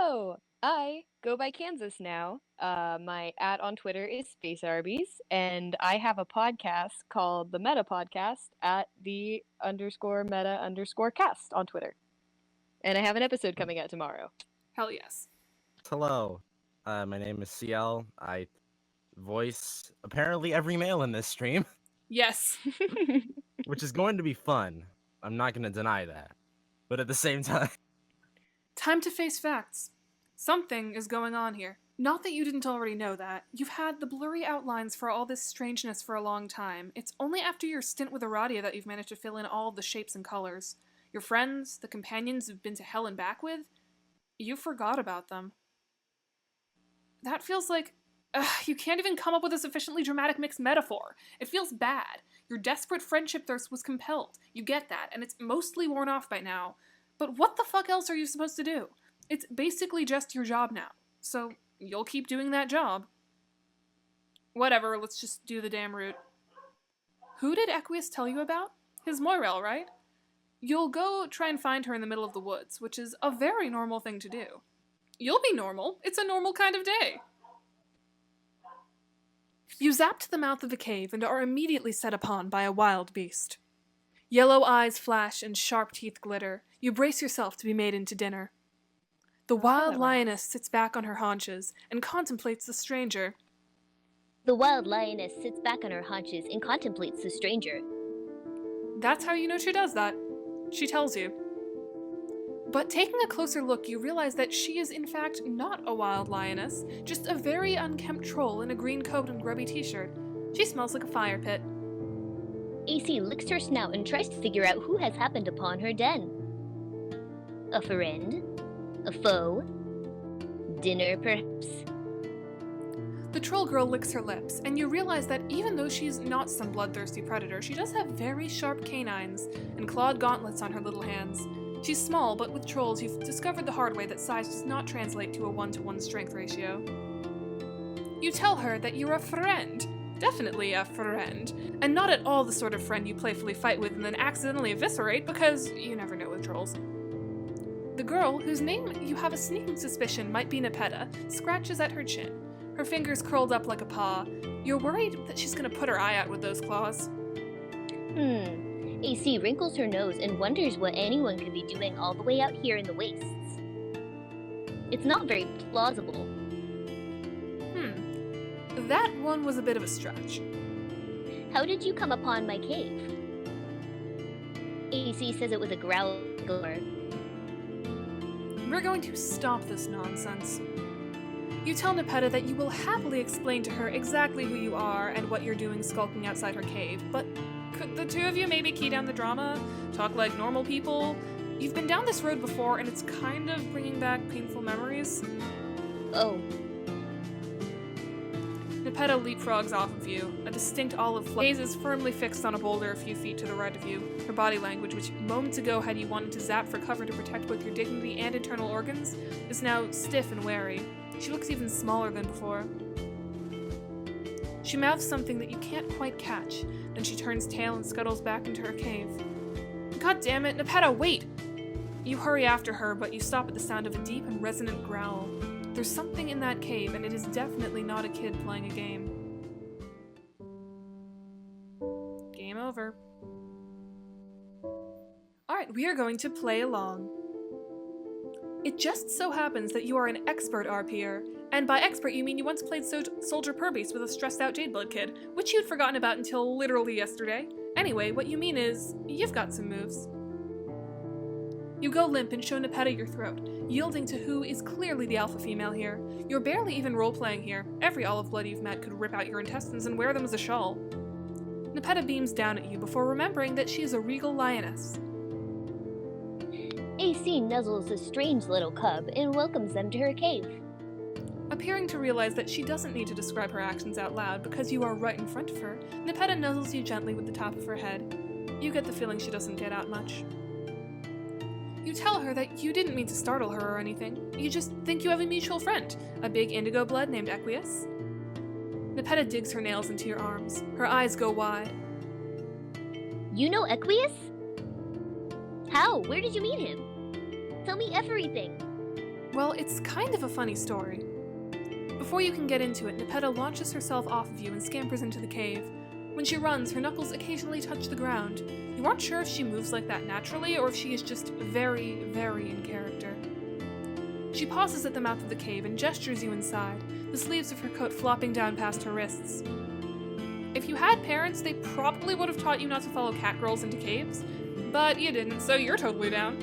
So, I go by Kansas now. My on Twitter is Space Arbys, and I have a podcast called the Meta Podcast at the underscore meta underscore cast on Twitter. And I have an episode coming out tomorrow. Hell yes. Hello, my name is CL. I voice apparently every male in this stream, Yes. which is going to be fun. I'm not going to deny that. But at the same time, Time to face facts. Something is going on here. Not that you didn't already know that. You've had the blurry outlines for all this strangeness for a long time. It's only after your stint with Aradia that you've managed to fill in all of the shapes and colors. Your friends, the companions you've been to hell and back with, you forgot about them. That feels like... you can't even come up with a sufficiently dramatic mixed metaphor. It feels bad. Your desperate friendship thirst was compelled. You get that, and it's mostly worn off by now. But what the fuck else are you supposed to do? It's basically just your job now. So, you'll keep doing that job. Whatever, let's just do the damn route. Who did Equius tell you about? His Moirel, right? You'll go try and find her in the middle of the woods, which is a very normal thing to do. You'll be normal. It's a normal kind of day. You zap to the mouth of the cave and are immediately set upon by a wild beast. Yellow eyes flash and sharp teeth glitter. You brace yourself to be made into dinner. The wild lioness sits back on her haunches and contemplates the stranger. The wild lioness sits back on her haunches and contemplates the stranger. That's how you know she does that. She tells you. But taking a closer look, you realize that she is in fact not a wild lioness, just a very unkempt troll in a green coat and grubby t-shirt. She smells like a fire pit. AC licks her snout and tries to figure out who has happened upon her den. A friend? A foe? Dinner, perhaps? The troll girl licks her lips, and you realize that even though she's not some bloodthirsty predator, she does have very sharp canines and clawed gauntlets on her little hands. She's small, but with trolls you've discovered the hard way that size does not translate to a 1-to-1 strength ratio. You tell her that you're a friend. Definitely a friend. And not at all the sort of friend you playfully fight with and then accidentally eviscerate, because you never know with trolls. The girl, whose name you have a sneaking suspicion might be Nepeta, scratches at her chin, her fingers curled up like a paw. You're worried that she's gonna put her eye out with those claws. AC wrinkles her nose and wonders what anyone could be doing all the way out here in the wastes. It's not very plausible. That one was a bit of a stretch. How did you come upon my cave? AC says it was a growl. We're going to stop this nonsense. You tell Nepeta that you will happily explain to her exactly who you are and what you're doing skulking outside her cave, but could the two of you maybe key down the drama? Talk like normal people? You've been down this road before and it's kind of bringing back painful memories. Oh. Nepeta leapfrogs off of you. A distinct olive gaze is firmly fixed on a boulder a few feet to the right of you. Her body language, which moments ago had you wanted to zap for cover to protect both your dignity and internal organs, is now stiff and wary. She looks even smaller than before. She mouths something that you can't quite catch, then she turns tail and scuttles back into her cave. God damn it, Nepeta, wait! You hurry after her, but you stop at the sound of a deep and resonant growl. There's something in that cave, and it is definitely not a kid playing a game. Game over. Alright, we are going to play along. It just so happens that you are an expert RPer, and by expert you mean you once played Soldier Purbeast with a stressed out Jadeblood kid, which you'd forgotten about until literally yesterday. Anyway, what you mean is, you've got some moves. You go limp and show Nepeta your throat, yielding to who is clearly the alpha female here. You're barely even role-playing here. Every olive blood you've met could rip out your intestines and wear them as a shawl. Nepeta beams down at you before remembering that she is a regal lioness. AC nuzzles a strange little cub and welcomes them to her cave. Appearing to realize that she doesn't need to describe her actions out loud because you are right in front of her, Nepeta nuzzles you gently with the top of her head. You get the feeling she doesn't get out much. You tell her that you didn't mean to startle her or anything. You just think you have a mutual friend, a big indigo blood named Equius. Nepeta digs her nails into your arms. Her eyes go wide. You know Equius? How? Where did you meet him? Tell me everything. Well, it's kind of a funny story. Before you can get into it, Nepeta launches herself off of you and scampers into the cave. When she runs, her knuckles occasionally touch the ground. You aren't sure if she moves like that naturally or if she is just very, very in character. She pauses at the mouth of the cave and gestures you inside, the sleeves of her coat flopping down past her wrists. If you had parents, they probably would have taught you not to follow catgirls into caves, but you didn't, so you're totally down.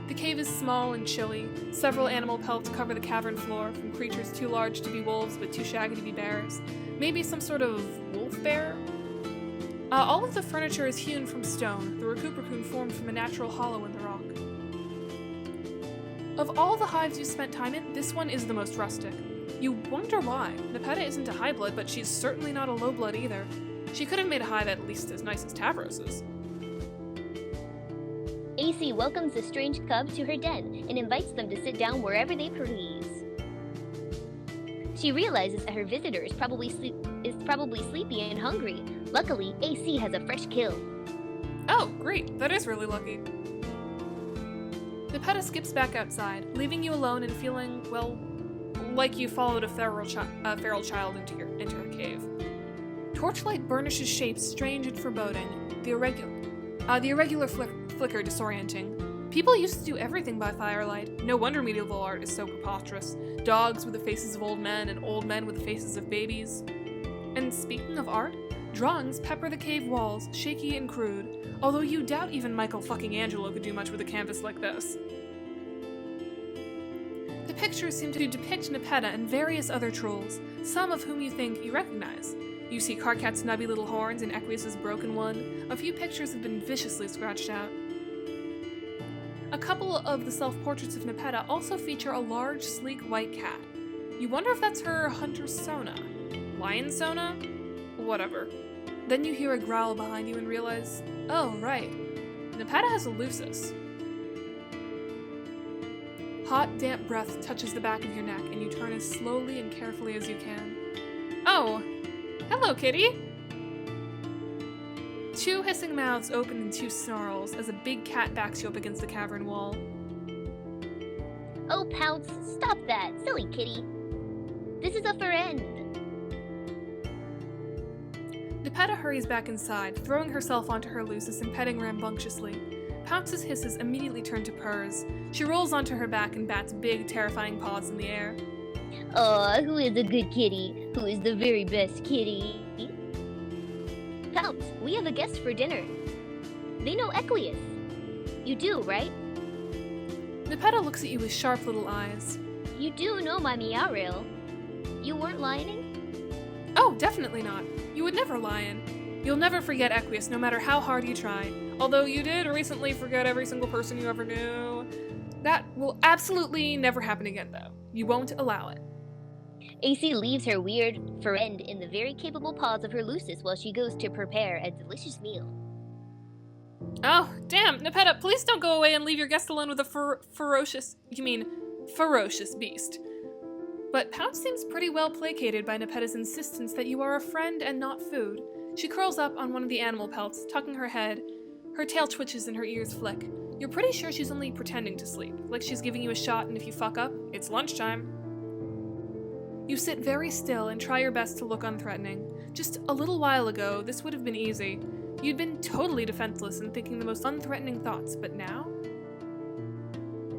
The cave is small and chilly. Several animal pelts cover the cavern floor, from creatures too large to be wolves but too shaggy to be bears. Maybe some sort of wolf bear? All of the furniture is hewn from stone, the recupercoon formed from a natural hollow in the rock. Of all the hives you spent time in, this one is the most rustic. You wonder why. Nepeta isn't a high blood, but she's certainly not a low blood either. She could have made a hive at least as nice as Tavros's. AC welcomes the strange cub to her den and invites them to sit down wherever they please. She realizes that her visitor is probably sleepy and hungry. Luckily, AC has a fresh kill. Oh, great. That is really lucky. Nepeta skips back outside, leaving you alone and feeling, well, like you followed a feral child into her cave. Torchlight burnishes shapes strange and foreboding. The irregular flicker disorienting. People used to do everything by firelight. No wonder medieval art is so preposterous. Dogs with the faces of old men and old men with the faces of babies. And speaking of art, drawings pepper the cave walls, shaky and crude, although you doubt even Michael fucking Angelo could do much with a canvas like this. The pictures seem to depict Nepeta and various other trolls, some of whom you think you recognize. You see Karkat's nubby little horns and Equius's broken one. A few pictures have been viciously scratched out. A couple of the self-portraits of Nepeta also feature a large, sleek white cat. You wonder if that's her hunter Sona. Lion Sona? Whatever. Then you hear a growl behind you and realize, oh, right. Nepeta has a Lucis. Hot, damp breath touches the back of your neck, and you turn as slowly and carefully as you can. Oh, hello, kitty! Two hissing mouths open in two snarls as a big cat backs you up against the cavern wall. Oh, Pounce, stop that, silly kitty. This is a friend. Nepeta hurries back inside, throwing herself onto her Lucis and petting rambunctiously. Pounce's hisses immediately turn to purrs. She rolls onto her back and bats big, terrifying paws in the air. Aw, who is a good kitty? Who is the very best kitty? Pounce, we have a guest for dinner. They know Equius. You do, right? Nepeta looks at you with sharp little eyes. You do know my Meowrill. You weren't lying? Oh, definitely not. You would never lion. You'll never forget Equius, no matter how hard you try. Although you did recently forget every single person you ever knew. That will absolutely never happen again, though. You won't allow it. AC leaves her weird friend in the very capable paws of her Lucis while she goes to prepare a delicious meal. Oh, damn, Nepeta, please don't go away and leave your guest alone with a ferocious beast. But Pounce seems pretty well placated by Nepeta's insistence that you are a friend and not food. She curls up on one of the animal pelts, tucking her head. Her tail twitches and her ears flick. You're pretty sure she's only pretending to sleep, like she's giving you a shot and if you fuck up, it's lunchtime. You sit very still and try your best to look unthreatening. Just a little while ago, this would have been easy. You'd been totally defenseless and thinking the most unthreatening thoughts, but now?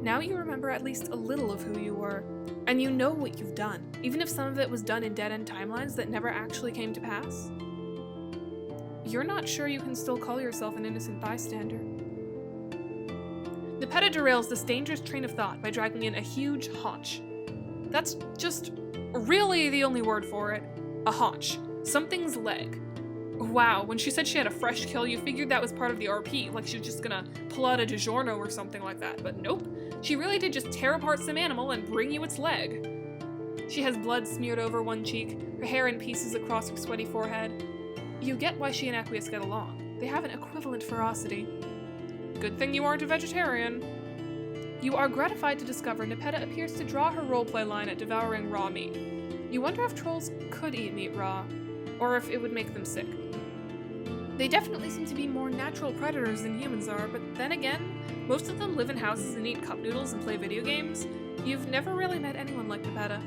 Now you remember at least a little of who you were, and you know what you've done, even if some of it was done in dead-end timelines that never actually came to pass. You're not sure you can still call yourself an innocent bystander. Nepeta derails this dangerous train of thought by dragging in a huge haunch. That's just really the only word for it. A haunch. Something's leg. Wow, when she said she had a fresh kill, you figured that was part of the RP, like she was just gonna pull out a DiGiorno or something like that, but nope. She really did just tear apart some animal and bring you its leg. She has blood smeared over one cheek, her hair in pieces across her sweaty forehead. You get why she and Equius get along. They have an equivalent ferocity. Good thing you aren't a vegetarian. You are gratified to discover Nepeta appears to draw her roleplay line at devouring raw meat. You wonder if trolls could eat meat raw, or if it would make them sick. They definitely seem to be more natural predators than humans are, but then again, Most of them live in houses and eat cup noodles and play video games. You've never really met anyone like Nepeta.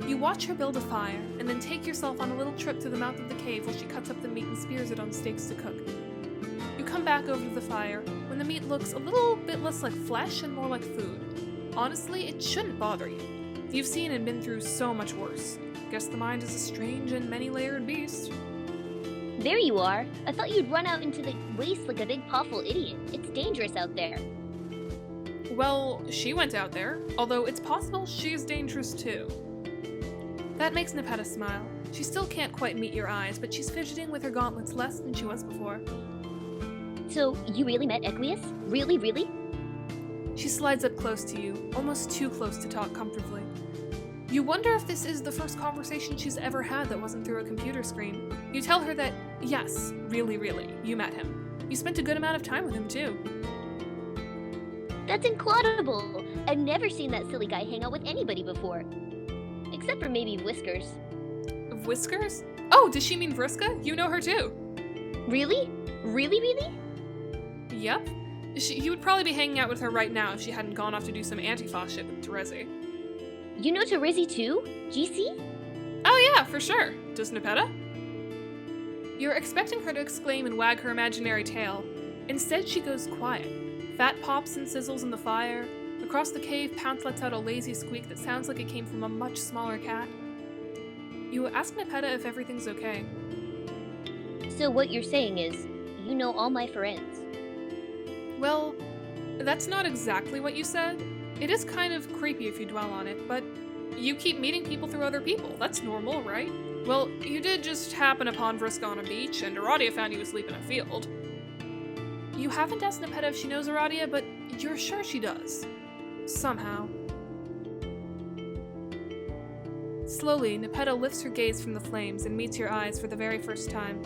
You watch her build a fire, and then take yourself on a little trip to the mouth of the cave while she cuts up the meat and spears it on stakes to cook. You come back over to the fire, when the meat looks a little bit less like flesh and more like food. Honestly, it shouldn't bother you. You've seen and been through so much worse. Guess the mind is a strange and many-layered beast. There you are. I thought you'd run out into the waste like a big powerful idiot. It's dangerous out there. Well, she went out there, although it's possible she's dangerous too. That makes Nepeta smile. She still can't quite meet your eyes, but she's fidgeting with her gauntlets less than she was before. So, you really met Equius? Really, really? She slides up close to you, almost too close to talk comfortably. You wonder if this is the first conversation she's ever had that wasn't through a computer screen. You tell her that, yes, really, you met him. You spent a good amount of time with him, too. That's incredible! I've never seen that silly guy hang out with anybody before. Except for maybe Whiskers. Whiskers? Oh, does she mean Vriska? You know her, too. Really? Really? Yep. You would probably be hanging out with her right now if she hadn't gone off to do some anti-Fa shit with Terezi. You know Terezi too? GC? Oh yeah, for sure. Does Nepeta? You're expecting her to exclaim and wag her imaginary tail. Instead, she goes quiet. Fat pops and sizzles in the fire. Across the cave, Pounce lets out a lazy squeak that sounds like it came from a much smaller cat. You ask Nepeta if everything's okay. So what you're saying is, you know all my friends. Well, that's not exactly what you said. It is kind of creepy if you dwell on it, but you keep meeting people through other people. That's normal, right? Well, you did just happen upon Vriska on a beach, and Aradia found you asleep in a field. You haven't asked Nepeta if she knows Aradia, but you're sure she does. Somehow. Slowly, Nepeta lifts her gaze from the flames and meets your eyes for the very first time.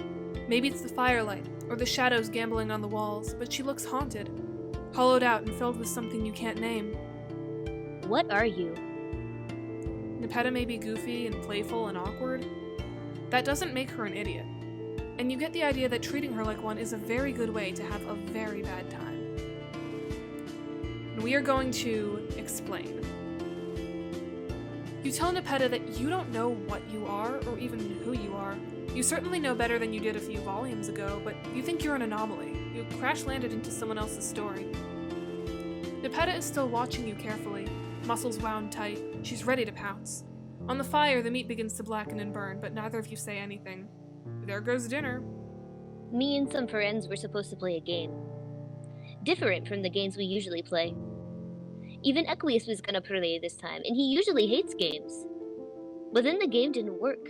Maybe it's the firelight, or the shadows gambling on the walls, but she looks haunted. Hollowed out and filled with something you can't name. What are you? Nepeta may be goofy and playful and awkward. That doesn't make her an idiot. And you get the idea that treating her like one is a very good way to have a very bad time. And we are going to explain. You tell Nepeta that you don't know what you are, or even who you are. You certainly know better than you did a few volumes ago, but you think you're an anomaly. You crash-landed into someone else's story. Nepeta is still watching you carefully, muscles wound tight. She's ready to pounce. On the fire, the meat begins to blacken and burn, but neither of you say anything. There goes dinner. Me and some friends were supposed to play a game. Different from the games we usually play. Even Equius was gonna play this time, and he usually hates games. But then the game didn't work.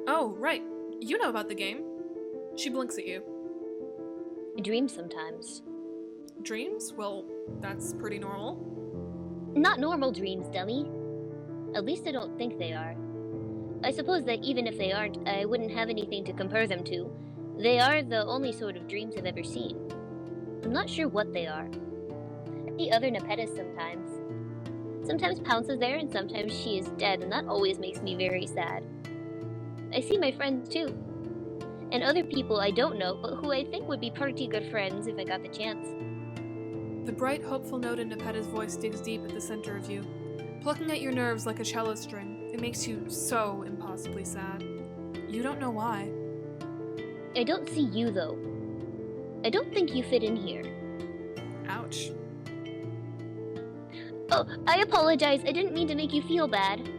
Oh, right. You know about the game. She blinks at you. I dream sometimes. Dreams? Well, that's pretty normal. Not normal dreams, dummy. At least I don't think they are. I suppose that even if they aren't, I wouldn't have anything to compare them to. They are the only sort of dreams I've ever seen. I'm not sure what they are. I see other Nepetas sometimes. Sometimes Pounce is there and sometimes she is dead, and that always makes me very sad. I see my friends too. And other people I don't know, but who I think would be pretty good friends if I got the chance. The bright, hopeful note in Nepeta's voice digs deep at the center of you, plucking at your nerves like a cello string. It makes you so impossibly sad. You don't know why. I don't see you, though. I don't think you fit in here. Ouch. Oh, I apologize. I didn't mean to make you feel bad.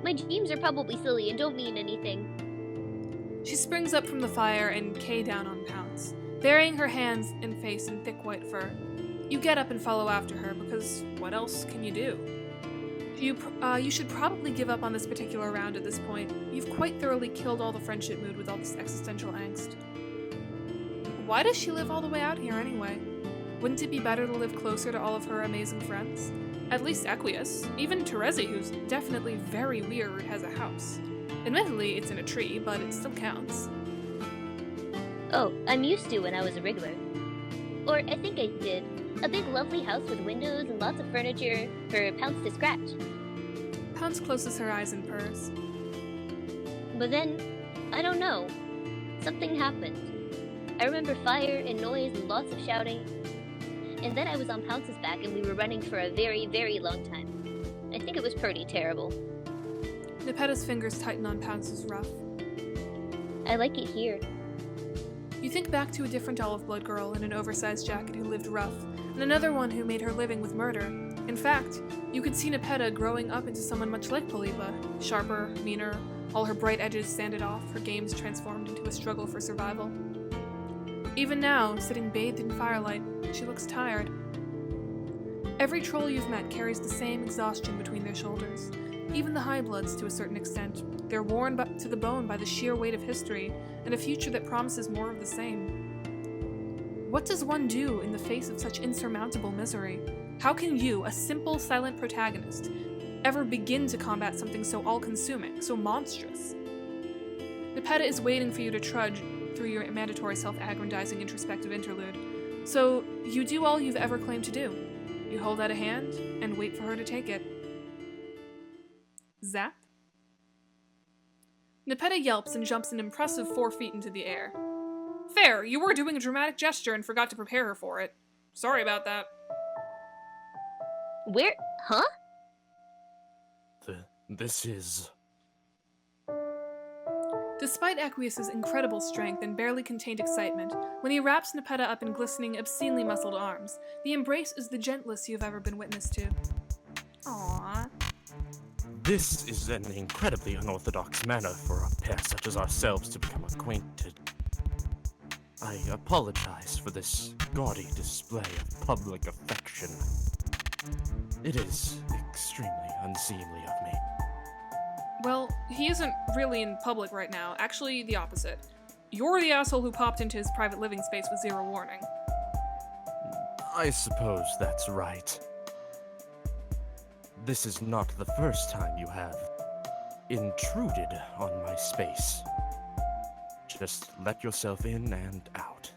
My dreams are probably silly and don't mean anything. She springs up from the fire and K down on Pounce, burying her hands and face in thick white fur. You get up and follow after her, because what else can you do? You should probably give up on this particular round at this point. You've quite thoroughly killed all the friendship mood with all this existential angst. Why does she live all the way out here anyway? Wouldn't it be better to live closer to all of her amazing friends? At least Equius. Even Terezi, who's definitely very weird, has a house. Admittedly, it's in a tree, but it still counts. Oh, I'm used to when I was a Wriggler. Or I think I did. A big lovely house with windows and lots of furniture for Pounce to scratch. Pounce closes her eyes and purrs. But then, I don't know. Something happened. I remember fire and noise and lots of shouting. And then I was on Pounce's back and we were running for a very, very long time. I think it was pretty terrible. Nepeta's fingers tighten on Pounce's ruff. I like it here. You think back to a different olive blood girl in an oversized jacket who lived rough, and another one who made her living with murder. In fact, you could see Nepeta growing up into someone much like Polypa, sharper, meaner, all her bright edges sanded off, her games transformed into a struggle for survival. Even now, sitting bathed in firelight, she looks tired. Every troll you've met carries the same exhaustion between their shoulders. Even the high bloods, to a certain extent. They're worn to the bone by the sheer weight of history and a future that promises more of the same. What does one do in the face of such insurmountable misery? How can you, a simple, silent protagonist, ever begin to combat something so all-consuming, so monstrous? Nepeta is waiting for you to trudge through your mandatory self-aggrandizing introspective interlude. So, you do all you've ever claimed to do. You hold out a hand and wait for her to take it. Zap? Nepeta yelps and jumps an impressive 4 feet into the air. Fair, you were doing a dramatic gesture and forgot to prepare her for it. Sorry about that. Where? Huh? This is... Despite Aqueous's incredible strength and barely contained excitement, when he wraps Nepeta up in glistening, obscenely muscled arms, the embrace is the gentlest you've ever been witness to. Aww. This is an incredibly unorthodox manner for a pair such as ourselves to become acquainted. I apologize for this gaudy display of public affection. It is extremely unseemly of me. Well, he isn't really in public right now. Actually, the opposite. You're the asshole who popped into his private living space with zero warning. I suppose that's right. This is not the first time you have intruded on my space. Just let yourself in and out.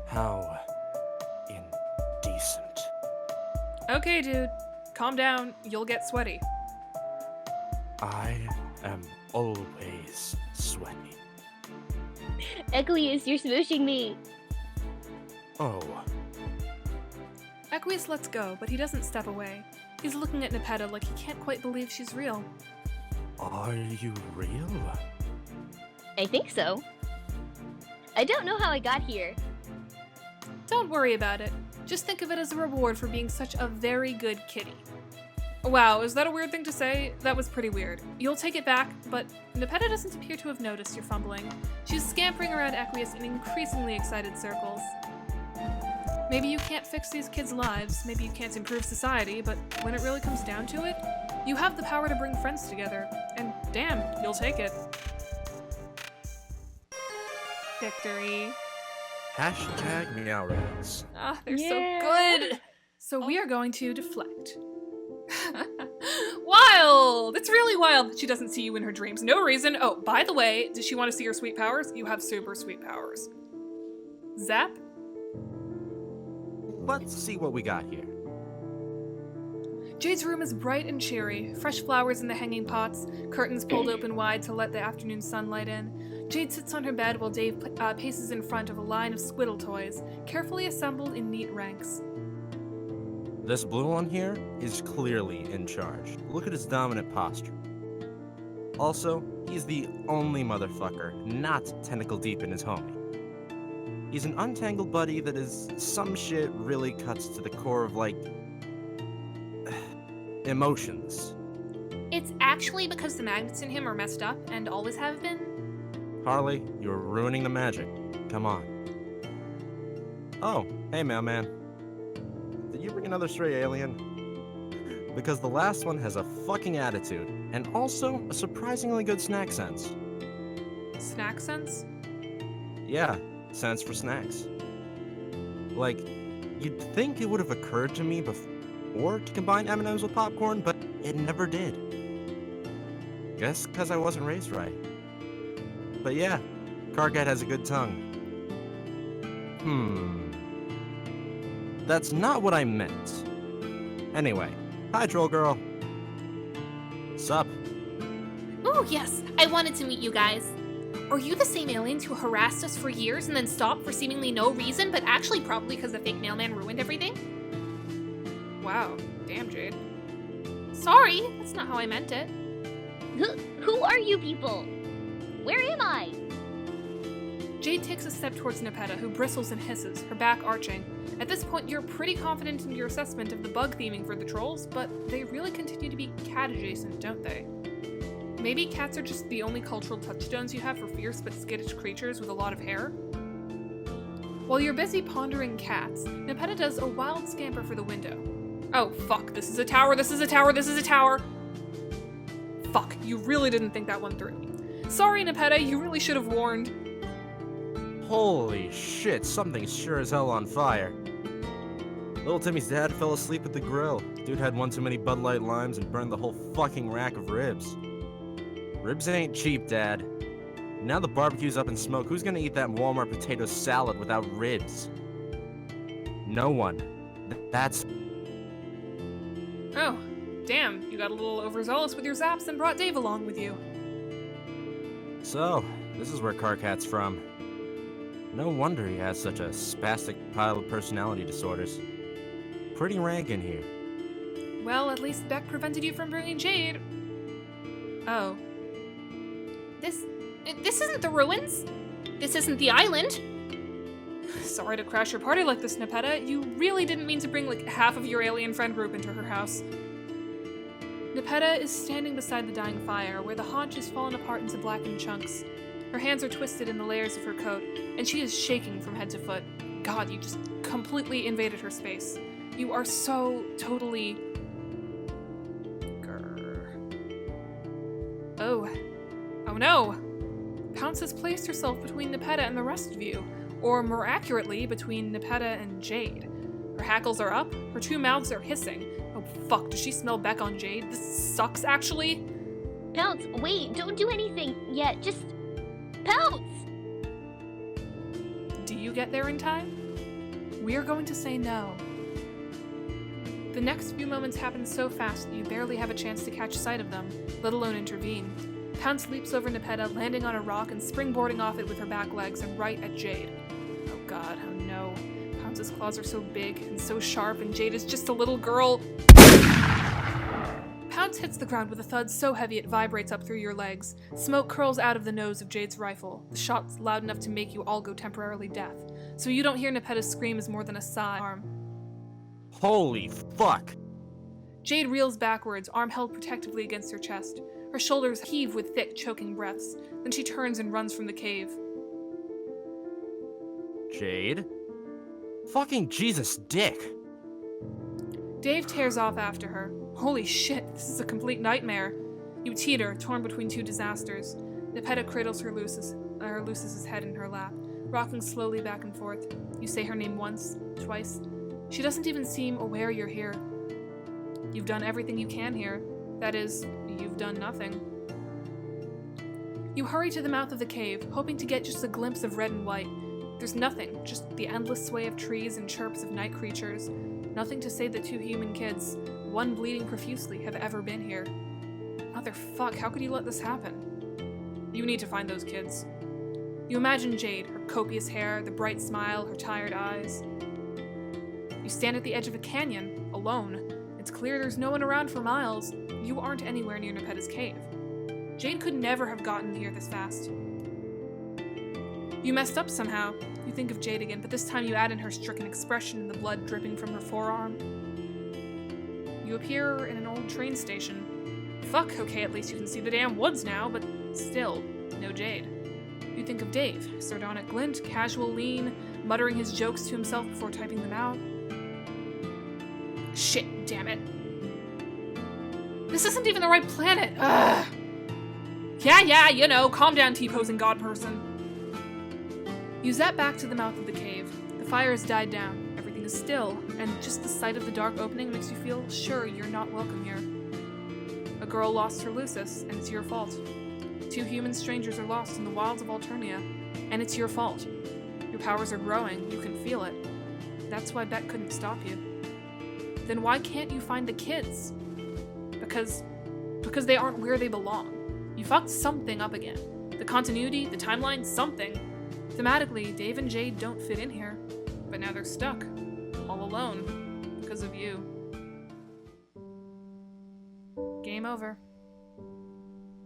How indecent. Okay, dude. Calm down. You'll get sweaty. I am always sweaty. Aqueous, you're smooshing me. Oh, Aqueous lets go, but he doesn't step away. He's looking at Nepeta like he can't quite believe she's real. are you real? I think so. I don't know how I got here. Don't worry about it. Just think of it as a reward for being such a very good kitty. Wow, is that a weird thing to say? That was pretty weird. You'll take it back, but Nepeta doesn't appear to have noticed your fumbling. She's scampering around Aqueous in increasingly excited circles. Maybe you can't fix these kids' lives, maybe you can't improve society, but when it really comes down to it, you have the power to bring friends together, and damn, you'll take it. Victory. Hashtag meowrats. Ah, they're Yeah. so good! So we are going to deflect. Wild! It's really wild that she doesn't see you in her dreams. No reason. Oh, by the way, does she want to see your sweet powers? You have super sweet powers. Zap? Let's see what we got here. Jade's room is bright and cheery, fresh flowers in the hanging pots, curtains pulled open wide to let the afternoon sunlight in. Jade sits on her bed while Dave paces in front of a line of squiddle toys, carefully assembled in neat ranks. This blue one here is clearly in charge. Look at his dominant posture. Also, he's the only motherfucker not tentacle deep in his homie. He's an untangled buddy that is some shit really cuts to the core of, like, emotions. It's actually because the magnets in him are messed up and always have been. Harley, you're ruining the magic. Come on. Oh, hey, mailman. Did you bring another stray alien? Because the last one has a fucking attitude, and also a surprisingly good snack sense. Snack sense? Yeah, sense for snacks. Like, you'd think it would have occurred to me before to combine M&Ms with popcorn, but it never did. Guess because I wasn't raised right. But yeah, Cargat has a good tongue. That's not what I meant. Anyway, hi, troll girl. Sup? Ooh, yes, I wanted to meet you guys. Are you the same aliens who harassed us for years and then stopped for seemingly no reason, but actually probably because the fake mailman ruined everything? Wow, damn, Jade. Sorry, that's not how I meant it. Who are you people? Where am I? Jade takes a step towards Nepeta, who bristles and hisses, her back arching. At this point, you're pretty confident in your assessment of the bug theming for the trolls, but they really continue to be cat-adjacent, don't they? Maybe cats are just the only cultural touchstones you have for fierce but skittish creatures with a lot of hair? While you're busy pondering cats, Nepeta does a wild scamper for the window. Oh, fuck, this is a tower, this is a tower, this is a tower! Fuck, you really didn't think that one through. Sorry, Nepeta, you really should have warned. Holy shit, something's sure as hell on fire. Little Timmy's dad fell asleep at the grill. Dude had one too many Bud Light limes and burned the whole fucking rack of ribs. Ribs ain't cheap, Dad. Now the barbecue's up in smoke, who's gonna eat that Walmart potato salad without ribs? No one. That's... Oh, damn, you got a little overzealous with your zaps and brought Dave along with you. So, this is where Carcat's from. No wonder he has such a spastic pile of personality disorders. Pretty rank in here. Well, at least Beck prevented you from bringing Jade. Oh. This isn't the ruins? This isn't the island? Sorry to crash your party like this, Nepeta. You really didn't mean to bring like half of your alien friend group into her house. Nepeta is standing beside the dying fire, where the haunch has fallen apart into blackened chunks. Her hands are twisted in the layers of her coat, and she is shaking from head to foot. God, you just completely invaded her space. You are so totally... Oh no! Pounce has placed herself between Nepeta and the rest of you, or more accurately, between Nepeta and Jade. Her hackles are up, her two mouths are hissing. Oh fuck, does she smell Beck on Jade? This sucks, actually. Pounce, wait, don't do anything yet, just... Pounce! Do you get there in time? We're going to say no. The next few moments happen so fast that you barely have a chance to catch sight of them, let alone intervene. Pounce leaps over Nepeta, landing on a rock and springboarding off it with her back legs and right at Jade. Oh god, oh no. Pounce's claws are so big and so sharp, and Jade is just a little girl. Pounce hits the ground with a thud so heavy it vibrates up through your legs. Smoke curls out of the nose of Jade's rifle. The shot's loud enough to make you all go temporarily deaf, so you don't hear Nepeta's scream as more than a sigh. Arm. Holy fuck! Jade reels backwards, arm held protectively against her chest. Her shoulders heave with thick, choking breaths. Then she turns and runs from the cave. Jade? Fucking Jesus, Dick! Dave tears off after her. Holy shit, this is a complete nightmare. You teeter, torn between two disasters. Nepeta cradles her Lucis's head in her lap, rocking slowly back and forth. You say her name once, twice. She doesn't even seem aware you're here. You've done everything you can here. That is, you've done nothing. You hurry to the mouth of the cave, hoping to get just a glimpse of red and white. There's nothing, just the endless sway of trees and chirps of night creatures. Nothing to say that two human kids, one bleeding profusely, have ever been here. Motherfuck, how could you let this happen? You need to find those kids. You imagine Jade, her copious hair, the bright smile, her tired eyes. You stand at the edge of a canyon, alone. It's clear there's no one around for miles. You aren't anywhere near Nepeta's cave. Jade could never have gotten here this fast. You messed up somehow. You think of Jade again, but this time you add in her stricken expression and the blood dripping from her forearm. You appear in an old train station. Fuck, okay, at least you can see the damn woods now, but still, no Jade. You think of Dave, sardonic glint, casual lean, muttering his jokes to himself before typing them out. Shit, damn it. This isn't even the right planet. Ugh. Yeah, you know, calm down, T-posing god person. You zap back to the mouth of the cave. The fire has died down. Everything is still, and just the sight of the dark opening makes you feel sure you're not welcome here. A girl lost her Lucis, and it's your fault. Two human strangers are lost in the wilds of Alternia, and it's your fault. Your powers are growing, you can feel it. That's why Beck couldn't stop you. Then why can't you find the kids? Because they aren't where they belong. You fucked something up again. The continuity, the timeline, something. Thematically, Dave and Jade don't fit in here. But now they're stuck. All alone. Because of you. Game over.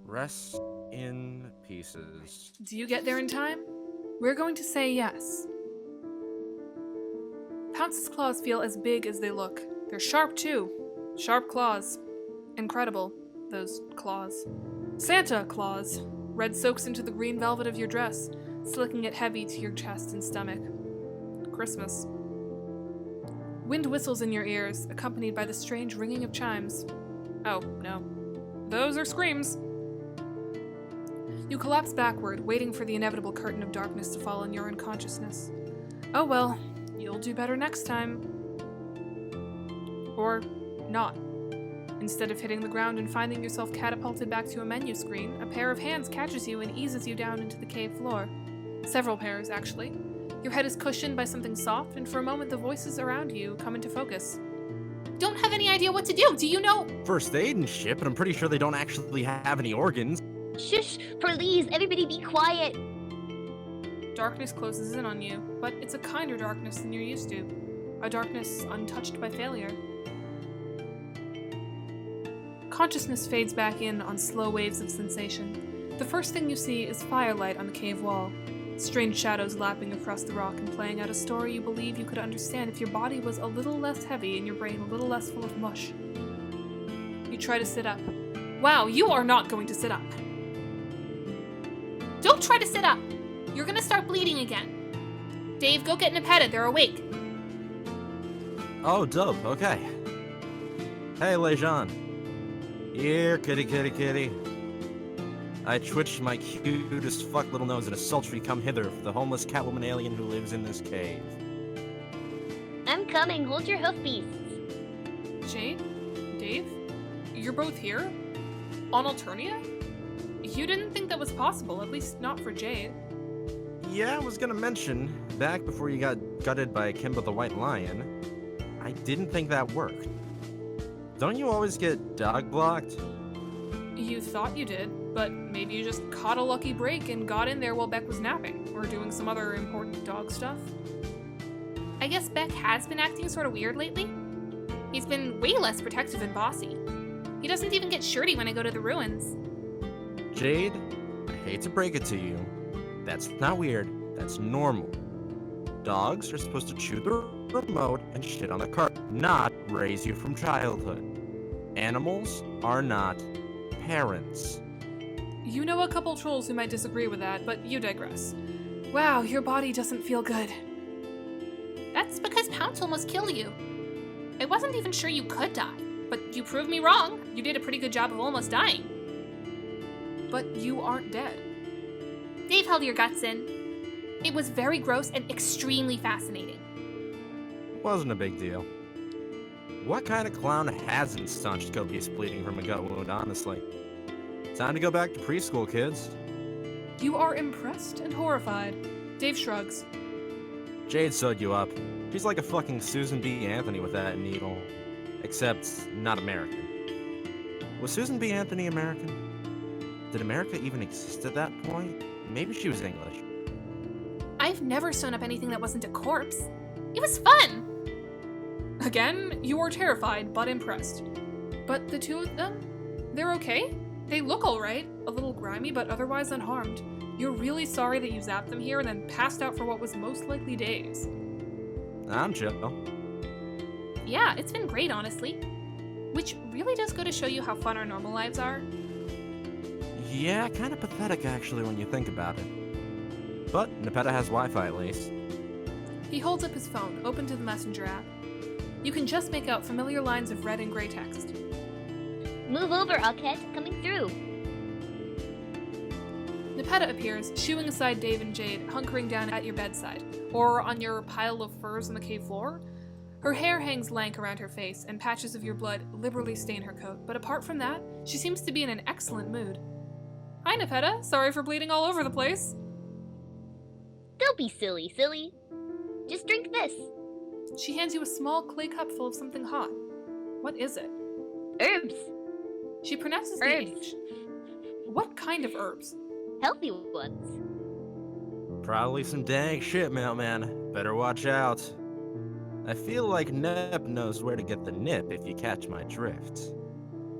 Rest in pieces. Do you get there in time? We're going to say yes. Pounce's claws feel as big as they look. They're sharp too. Sharp claws. Incredible, those claws. Santa claws. Red soaks into the green velvet of your dress, slicking it heavy to your chest and stomach. Christmas. Wind whistles in your ears, accompanied by the strange ringing of chimes. Oh, no. Those are screams. You collapse backward, waiting for the inevitable curtain of darkness to fall on your unconsciousness. Oh well, you'll do better next time. Or not. Instead of hitting the ground and finding yourself catapulted back to a menu screen, a pair of hands catches you and eases you down into the cave floor. Several pairs, actually. Your head is cushioned by something soft, and for a moment the voices around you come into focus. Don't have any idea what to do you know? First aid and shit, but I'm pretty sure they don't actually have any organs. Shush, please, everybody be quiet. Darkness closes in on you, but it's a kinder darkness than you're used to. A darkness untouched by failure. Consciousness fades back in on slow waves of sensation. The first thing you see is firelight on the cave wall. Strange shadows lapping across the rock and playing out a story you believe you could understand if your body was a little less heavy and your brain a little less full of mush. You try to sit up. Wow, you are not going to sit up. Don't try to sit up. You're gonna start bleeding again. Dave, go get Nepeta, they're awake. Oh, dope, okay. Hey, Lejean. Here, kitty, kitty, kitty. I twitched my cutest fuck little nose at a sultry come hither for the homeless Catwoman alien who lives in this cave. I'm coming, hold your hoof beasts. Jade? Dave? You're both here? On Alternia? You didn't think that was possible, at least not for Jade. Yeah, I was gonna mention, back before you got gutted by Kimba the White Lion, I didn't think that worked. Don't you always get dog blocked? You thought you did, but maybe you just caught a lucky break and got in there while Beck was napping, or doing some other important dog stuff. I guess Beck has been acting sort of weird lately. He's been way less protective and bossy. He doesn't even get shirty when I go to the ruins. Jade, I hate to break it to you. That's not weird, that's normal. Dogs are supposed to chew the remote and shit on the cart, not raise you from childhood. Animals are not parents. You know a couple trolls who might disagree with that, but you digress. Wow, your body doesn't feel good. That's because Pounce almost killed you. I wasn't even sure you could die, but you proved me wrong. You did a pretty good job of almost dying. But you aren't dead. Dave held your guts in. It was very gross and extremely fascinating. Wasn't a big deal. What kind of clown hasn't staunched copious bleeding from a gut wound, honestly? Time to go back to preschool, kids. You are impressed and horrified. Dave shrugs. Jade sewed you up. She's like a fucking Susan B. Anthony with that needle. Except, not American. Was Susan B. Anthony American? Did America even exist at that point? Maybe she was English. I've never sewn up anything that wasn't a corpse. It was fun! Again, you are terrified, but impressed. But the two of them, they're okay. They look alright, a little grimy, but otherwise unharmed. You're really sorry that you zapped them here and then passed out for what was most likely days. I'm chill. Yeah, it's been great, honestly. Which really does go to show you how fun our normal lives are. Yeah, kind of pathetic actually when you think about it. But Nepeta has Wi-Fi at least. He holds up his phone, open to the messenger app. You can just make out familiar lines of red and gray text. Move over, Alket, coming through. Nepeta appears, shooing aside Dave and Jade, hunkering down at your bedside, or on your pile of furs on the cave floor. Her hair hangs lank around her face, and patches of your blood liberally stain her coat, but apart from that, she seems to be in an excellent mood. Hi, Nepeta. Sorry for bleeding all over the place. Don't be silly, silly. Just drink this. She hands you a small clay cup full of something hot. What is it? Herbs. She pronounces the Herbs. H. What kind of herbs? Healthy ones. Probably some dang shit, mailman. Better watch out. I feel like Nep knows where to get the nip if you catch my drift.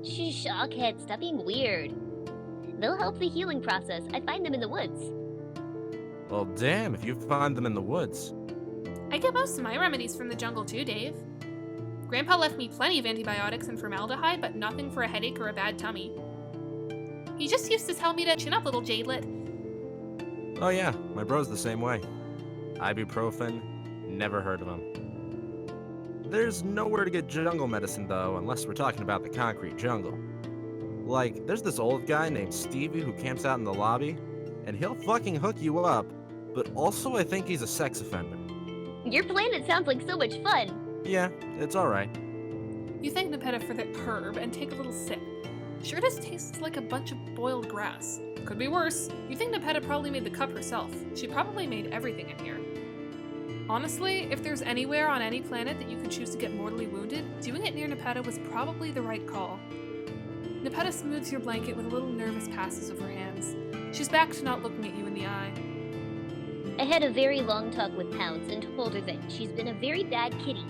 Shh, Shockhead, stop being weird. They'll help the healing process. I find them in the woods. Well, damn, if you find them in the woods. I get most of my remedies from the jungle too, Dave. Grandpa left me plenty of antibiotics and formaldehyde, but nothing for a headache or a bad tummy. He just used to tell me to chin up, little jadelet. Oh yeah, my bro's the same way. Ibuprofen, never heard of him. There's nowhere to get jungle medicine though, unless we're talking about the concrete jungle. Like, there's this old guy named Stevie who camps out in the lobby, and he'll fucking hook you up, but also I think he's a sex offender. Your planet sounds like so much fun. Yeah, it's alright. You thank Nepeta for the herb and take a little sip. Sure does taste like a bunch of boiled grass. Could be worse. You think Nepeta probably made the cup herself. She probably made everything in here. Honestly, if there's anywhere on any planet that you could choose to get mortally wounded, doing it near Nepeta was probably the right call. Nepeta smooths your blanket with little nervous passes of her hands. She's back to not looking at you in the eye. I had a very long talk with Pounce and told her that she's been a very bad kitty.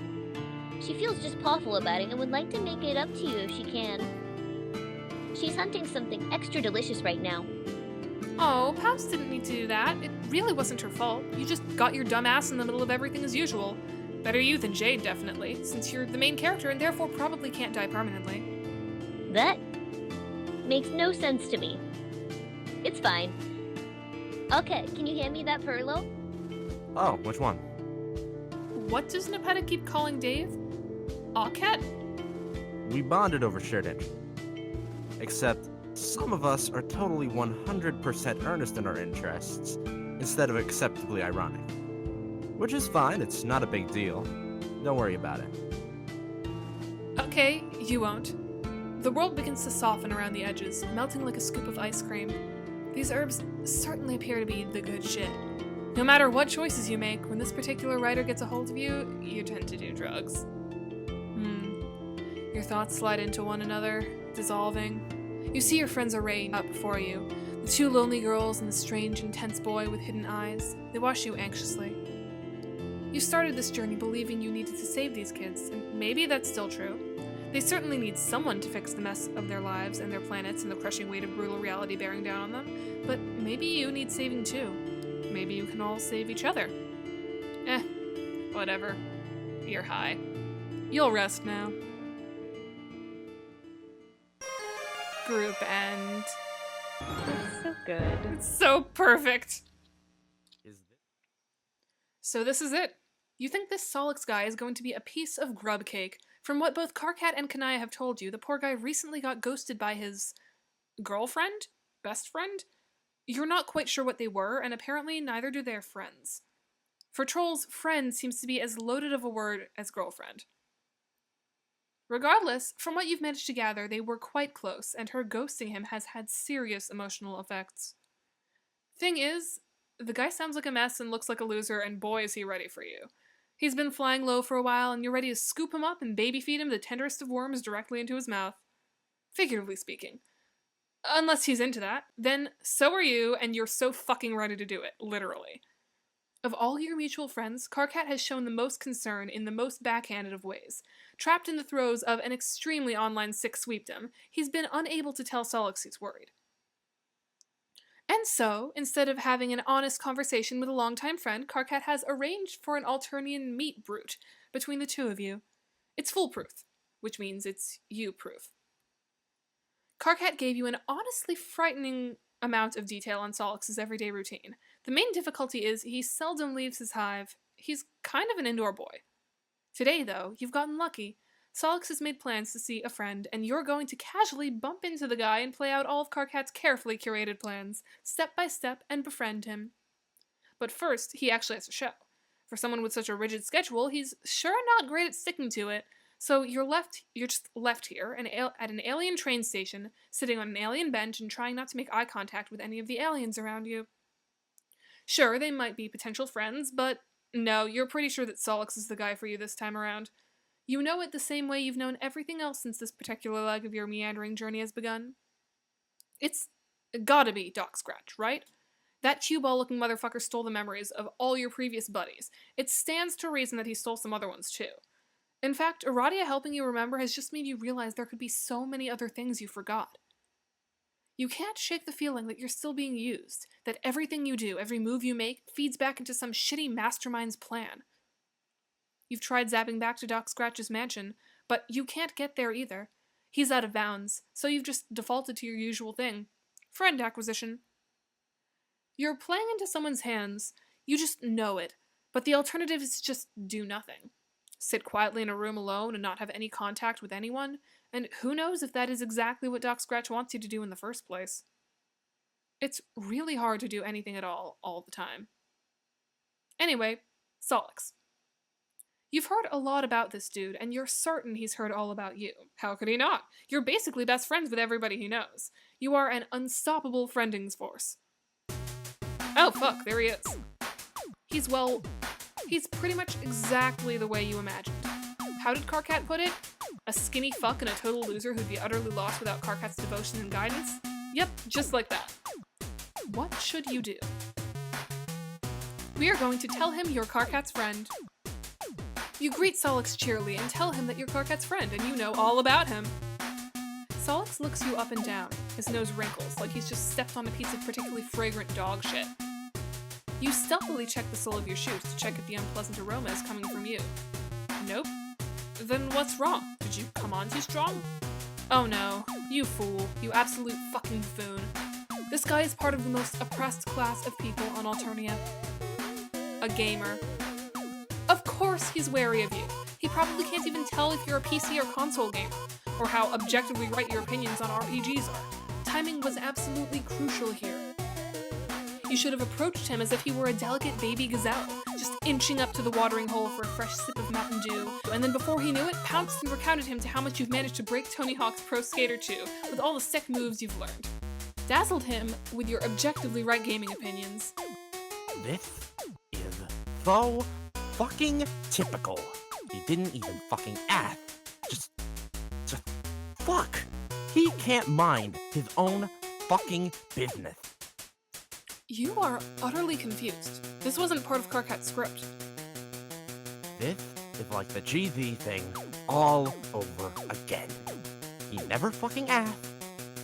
She feels just awful about it and would like to make it up to you if she can. She's hunting something extra delicious right now. Oh, Pounce didn't need to do that. It really wasn't her fault. You just got your dumb ass in the middle of everything as usual. Better you than Jade, definitely, since you're the main character and therefore probably can't die permanently. That makes no sense to me. It's fine. Okay, can you hand me that Perlo? Oh, which one? What does Nepeta keep calling Dave? Awcat? We bonded over shared interest. Except, some of us are totally 100% earnest in our interests, instead of acceptably ironic. Which is fine, it's not a big deal. Don't worry about it. Okay, you won't. The world begins to soften around the edges, melting like a scoop of ice cream. These herbs certainly appear to be the good shit. No matter what choices you make, when this particular writer gets a hold of you, you tend to do drugs. Your thoughts slide into one another, dissolving. You see your friends arrayed up before you, the two lonely girls and the strange, intense boy with hidden eyes. They watch you anxiously. You started this journey believing you needed to save these kids, and maybe that's still true. They certainly need someone to fix the mess of their lives and their planets and the crushing weight of brutal reality bearing down on them, but maybe you need saving too. Maybe you can all save each other. Whatever. You're high. You'll rest now. Group end. It's so good. It's so perfect. Is So this is it. You think this Sollux guy is going to be a piece of grub cake. From what both Karkat and Kanaya have told you, the poor guy recently got ghosted by his girlfriend? Best friend? You're not quite sure what they were, and apparently neither do their friends. For trolls, friend seems to be as loaded of a word as girlfriend. Regardless, from what you've managed to gather, they were quite close, and her ghosting him has had serious emotional effects. Thing is, the guy sounds like a mess and looks like a loser, and boy is he ready for you. He's been flying low for a while, and you're ready to scoop him up and baby feed him the tenderest of worms directly into his mouth. Figuratively speaking. Unless he's into that, then so are you, and you're so fucking ready to do it, literally. Of all your mutual friends, Karkat has shown the most concern in the most backhanded of ways. Trapped in the throes of an extremely online sick sweepdom, he's been unable to tell Sollux he's worried. And so, instead of having an honest conversation with a longtime friend, Karkat has arranged for an Alternian meet brute between the two of you. It's foolproof, which means it's you-proof. Karkat gave you an honestly frightening amount of detail on Sollux's everyday routine. The main difficulty is he seldom leaves his hive. He's kind of an indoor boy. Today, though, you've gotten lucky. Sollux has made plans to see a friend, and you're going to casually bump into the guy and play out all of Karkat's carefully curated plans, step by step, and befriend him. But first, he actually has a show. For someone with such a rigid schedule, he's sure not great at sticking to it, so you're just left here at an alien train station, sitting on an alien bench and trying not to make eye contact with any of the aliens around you. Sure, they might be potential friends, but no, you're pretty sure that Sollux is the guy for you this time around. You know it the same way you've known everything else since this particular leg of your meandering journey has begun. It's Gotta be Doc Scratch, right? That cue ball-looking motherfucker stole the memories of all your previous buddies. It stands to reason that he stole some other ones, too. In fact, Aradia helping you remember has just made you realize there could be so many other things you forgot. You can't shake the feeling that you're still being used, that everything you do, every move you make, feeds back into some shitty mastermind's plan. You've tried zapping back to Doc Scratch's mansion, but you can't get there either. He's out of bounds, so you've just defaulted to your usual thing. Friend acquisition. You're playing into someone's hands, you just know it, but the alternative is just do nothing. Sit quietly in a room alone and not have any contact with anyone, and who knows if that is exactly what Doc Scratch wants you to do in the first place. It's really hard to do anything at all the time. Anyway, Sollux. You've heard a lot about this dude, and you're certain he's heard all about you. How could he not? You're basically best friends with everybody he knows. You are an unstoppable friendings force. Oh fuck, there he is. He's pretty much exactly the way you imagined. How did Karkat put it? A skinny fuck and a total loser who'd be utterly lost without Karkat's devotion and guidance? Yep, just like that. What should you do? We are going to tell him you're Karkat's friend. You greet Sollux cheerily and tell him that you're Karkat's friend and you know all about him. Sollux looks you up and down. His nose wrinkles like he's just stepped on a piece of particularly fragrant dog shit. You stealthily check the sole of your shoes to check if the unpleasant aroma is coming from you. Nope. Then what's wrong? Did you come on too strong? Oh no. You fool. You absolute fucking buffoon. This guy is part of the most oppressed class of people on Alternia. A gamer. Of course he's wary of you. He probably can't even tell if you're a PC or console gamer, or how objectively right your opinions on RPGs are. Timing was absolutely crucial here. You should have approached him as if he were a delicate baby gazelle, just inching up to the watering hole for a fresh sip of Mountain Dew, and then before he knew it, pounced and recounted him to how much you've managed to break Tony Hawk's Pro Skater 2 with all the sick moves you've learned. Dazzled him with your objectively right gaming opinions. This is so fucking typical. He didn't even fucking ask. Just fuck. He can't mind his own fucking business. You are utterly confused. This wasn't part of Karkat's script. This is like the GZ thing all over again. He never fucking asks,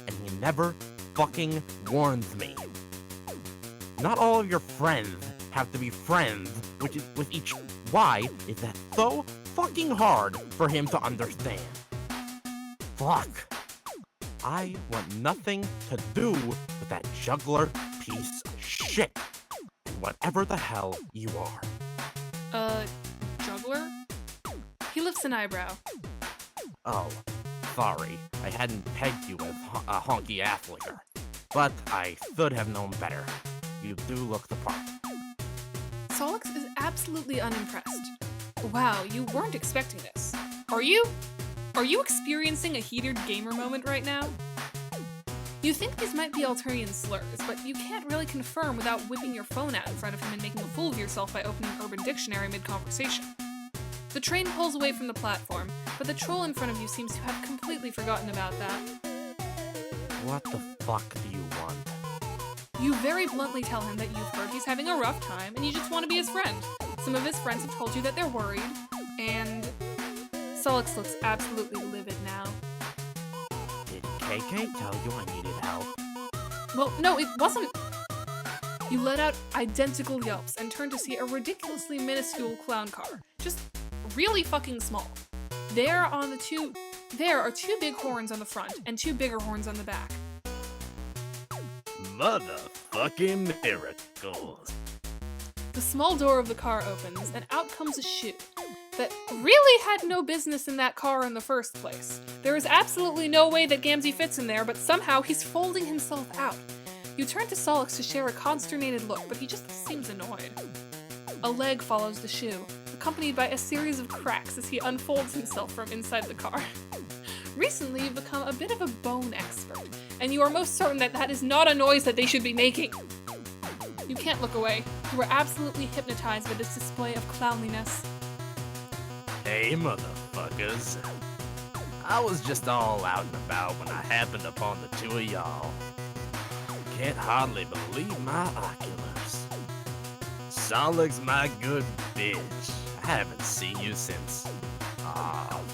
and he never fucking warns me. Not all of your friends have to be friends with each. Why is that so fucking hard for him to understand? Fuck. I want nothing to do with that juggler piece of shit. Whatever the hell you are. Juggler? He lifts an eyebrow. Oh, sorry. I hadn't pegged you as a honky athleter. But I should have known better. You do look the part. Sollux is absolutely unimpressed. Wow, you weren't expecting this. Are you? Are you experiencing a heated gamer moment right now? You think these might be Alternian slurs, but you can't really confirm without whipping your phone out in front of him and making a fool of yourself by opening Urban Dictionary mid-conversation. The train pulls away from the platform, but the troll in front of you seems to have completely forgotten about that. What the fuck do you want? You very bluntly tell him that you've heard he's having a rough time and you just want to be his friend. Some of his friends have told you that they're worried, and Sollux looks absolutely livid now. Did KK tell you I needed help? Well, no, it wasn't. You let out identical yelps and turned to see a ridiculously minuscule clown car. Just really fucking small. There are two big horns on the front and two bigger horns on the back. Motherfucking miracles. The small door of the car opens and out comes a shoe that really had no business in that car in the first place. There is absolutely no way that Gamzee fits in there, but somehow he's folding himself out. You turn to Sollux to share a consternated look, but he just seems annoyed. A leg follows the shoe, accompanied by a series of cracks as he unfolds himself from inside the car. Recently, you've become a bit of a bone expert, and you are most certain that that is not a noise that they should be making. You can't look away. You are absolutely hypnotized by this display of clownliness. Hey, motherfuckers. I was just all out and about when I happened upon the two of y'all. can't hardly believe my oculars. Sollux, my good bitch. I haven't seen you since...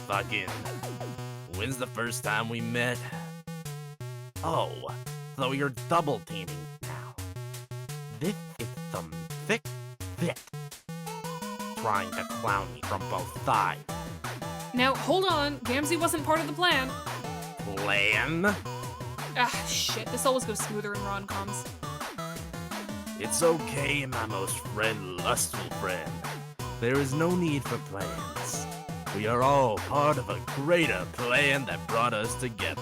fucking... When's the first time we met? Oh, so you're double teaming now. This is some thick shit. Trying to clown me from both sides. Now, hold on. Gamzee wasn't part of the plan. Plan? Ah, shit. This always goes smoother in rom-coms. It's okay, my most lustful friend. There is no need for plans. We are all part of a greater plan that brought us together.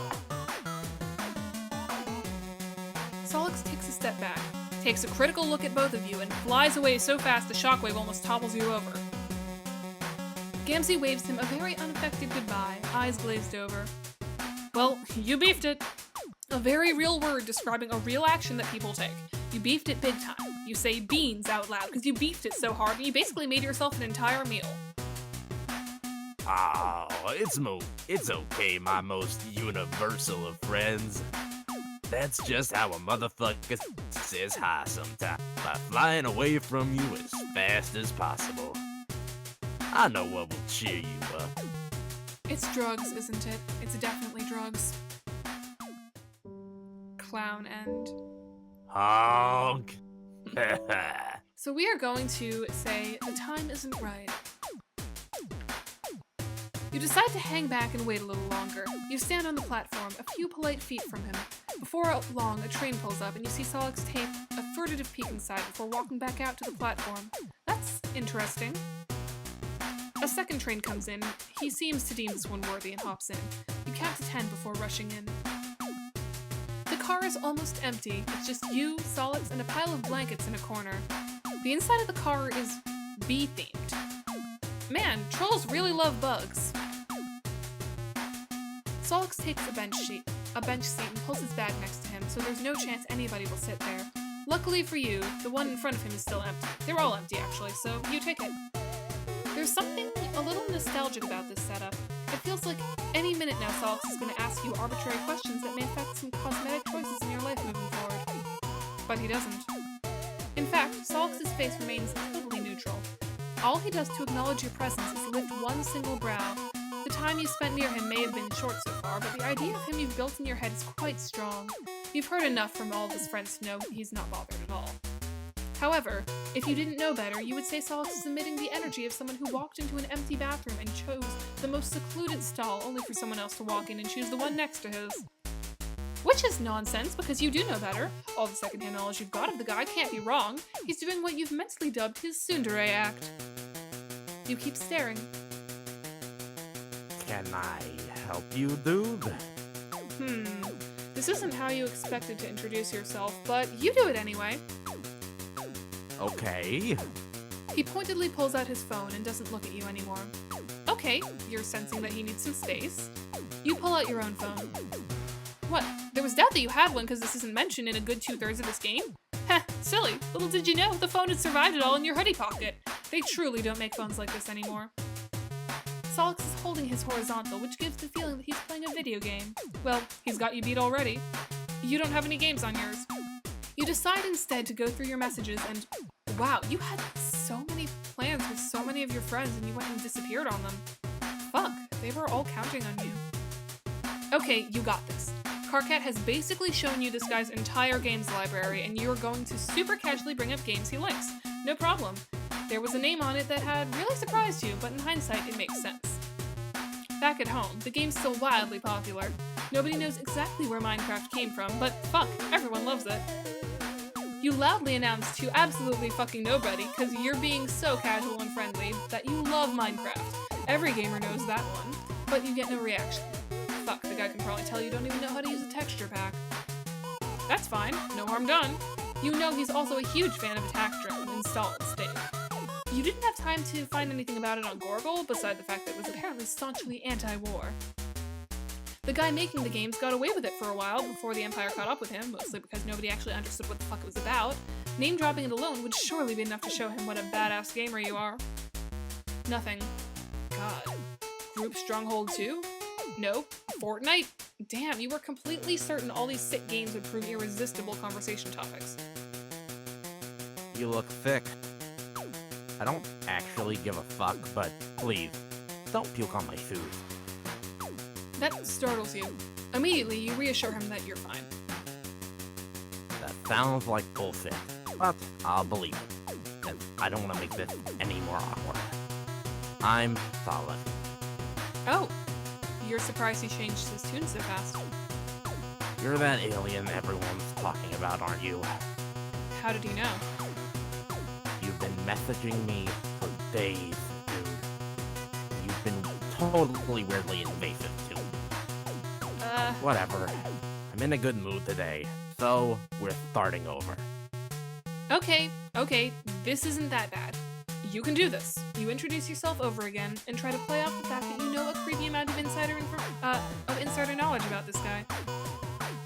Sollux takes a step back, takes a critical look at both of you, and flies away so fast the shockwave almost topples you over. Gamzee waves him a very unaffected goodbye, eyes glazed over. Well, you beefed it. A very real word describing a real action that people take. You beefed it big time. You say beans out loud because you beefed it so hard and you basically made yourself an entire meal. Oh, it's okay, my most universal of friends. That's just how a motherfucker says hi sometimes, by flying away from you as fast as possible. I know what will cheer you up. It's drugs, isn't it? It's definitely drugs. Clown end. Honk. So we are going to say the time isn't right. You decide to hang back and wait a little longer. You stand on the platform, a few polite feet from him. Before long, a train pulls up and you see Sollux take a furtive peek inside before walking back out to the platform. That's interesting. A second train comes in. He seems to deem this one worthy and hops in. You count to 10 before rushing in. The car is almost empty. It's just you, Sollux, and a pile of blankets in a corner. The inside of the car is bee-themed. Man, trolls really love bugs. Sollux takes a bench seat and pulls his bag next to him, so there's no chance anybody will sit there. Luckily for you, the one in front of him is still empty. They're all empty, actually, so you take it. There's something a little nostalgic about this setup. It feels like any minute now Sollux is going to ask you arbitrary questions that may affect some cosmetic choices in your life moving forward. But he doesn't. In fact, Sollux's face remains totally neutral. All he does to acknowledge your presence is lift one single brow. The time you spent near him may have been short so far, but the idea of him you've built in your head is quite strong. You've heard enough from all of his friends to know he's not bothered at all. However, if you didn't know better, you would say Sollux is emitting the energy of someone who walked into an empty bathroom and chose the most secluded stall only for someone else to walk in and choose the one next to his. Which is nonsense, because you do know better. All the secondhand knowledge you've got of the guy can't be wrong. He's doing what you've mentally dubbed his tsundere act. You keep staring. Can I help you, dude? This isn't how you expected to introduce yourself, but you do it anyway. Okay. He pointedly pulls out his phone and doesn't look at you anymore. Okay, you're sensing that he needs some space. You pull out your own phone. What? There was doubt that you had one because this isn't mentioned in a good 2/3 of this game? Heh, silly. Little did you know, the phone had survived it all in your hoodie pocket. They truly don't make phones like this anymore. Sollux is holding his horizontal, which gives the feeling that he's playing a video game. Well, he's got you beat already. You don't have any games on yours. You decide instead to go through your messages and wow, you had so many plans with so many of your friends and you went and disappeared on them. Fuck, they were all counting on you. Okay, you got this. Carcat has basically shown you this guy's entire games library and you're going to super casually bring up games he likes. No problem. There was a name on it that had really surprised you, but in hindsight it makes sense. Back at home, the game's still wildly popular. Nobody knows exactly where Minecraft came from, but fuck, everyone loves it. You loudly announce to absolutely fucking nobody, because you're being so casual and friendly, that you love Minecraft. Every gamer knows that one, but you get no reaction. Fuck, the guy can probably tell you don't even know how to use a texture pack. That's fine, no harm done. You know he's also a huge fan of Attack Drone, installed state. You didn't have time to find anything about it on Gorgle, beside the fact that it was apparently staunchly anti-war. The guy making the games got away with it for a while before the Empire caught up with him, mostly because nobody actually understood what the fuck it was about. Name-dropping it alone would surely be enough to show him what a badass gamer you are. Nothing. God. Group Stronghold 2? Nope. Fortnite? Damn, you were completely certain all these sick games would prove irresistible conversation topics. You look thick. I don't actually give a fuck, but please, don't puke on my shoes. That startles you. Immediately, you reassure him that you're fine. That sounds like bullshit, but I'll believe it, and I don't want to make this any more awkward. I'm Sollux. Oh, you're surprised he changed his tune so fast. You're that alien everyone's talking about, aren't you? How did he know? You've been messaging me for days, dude. You've been totally weirdly invasive, too. Whatever. I'm in a good mood today, so we're starting over. Okay, this isn't that bad. You can do this. You introduce yourself over again and try to play off the fact that you know a creepy amount of insider knowledge about this guy.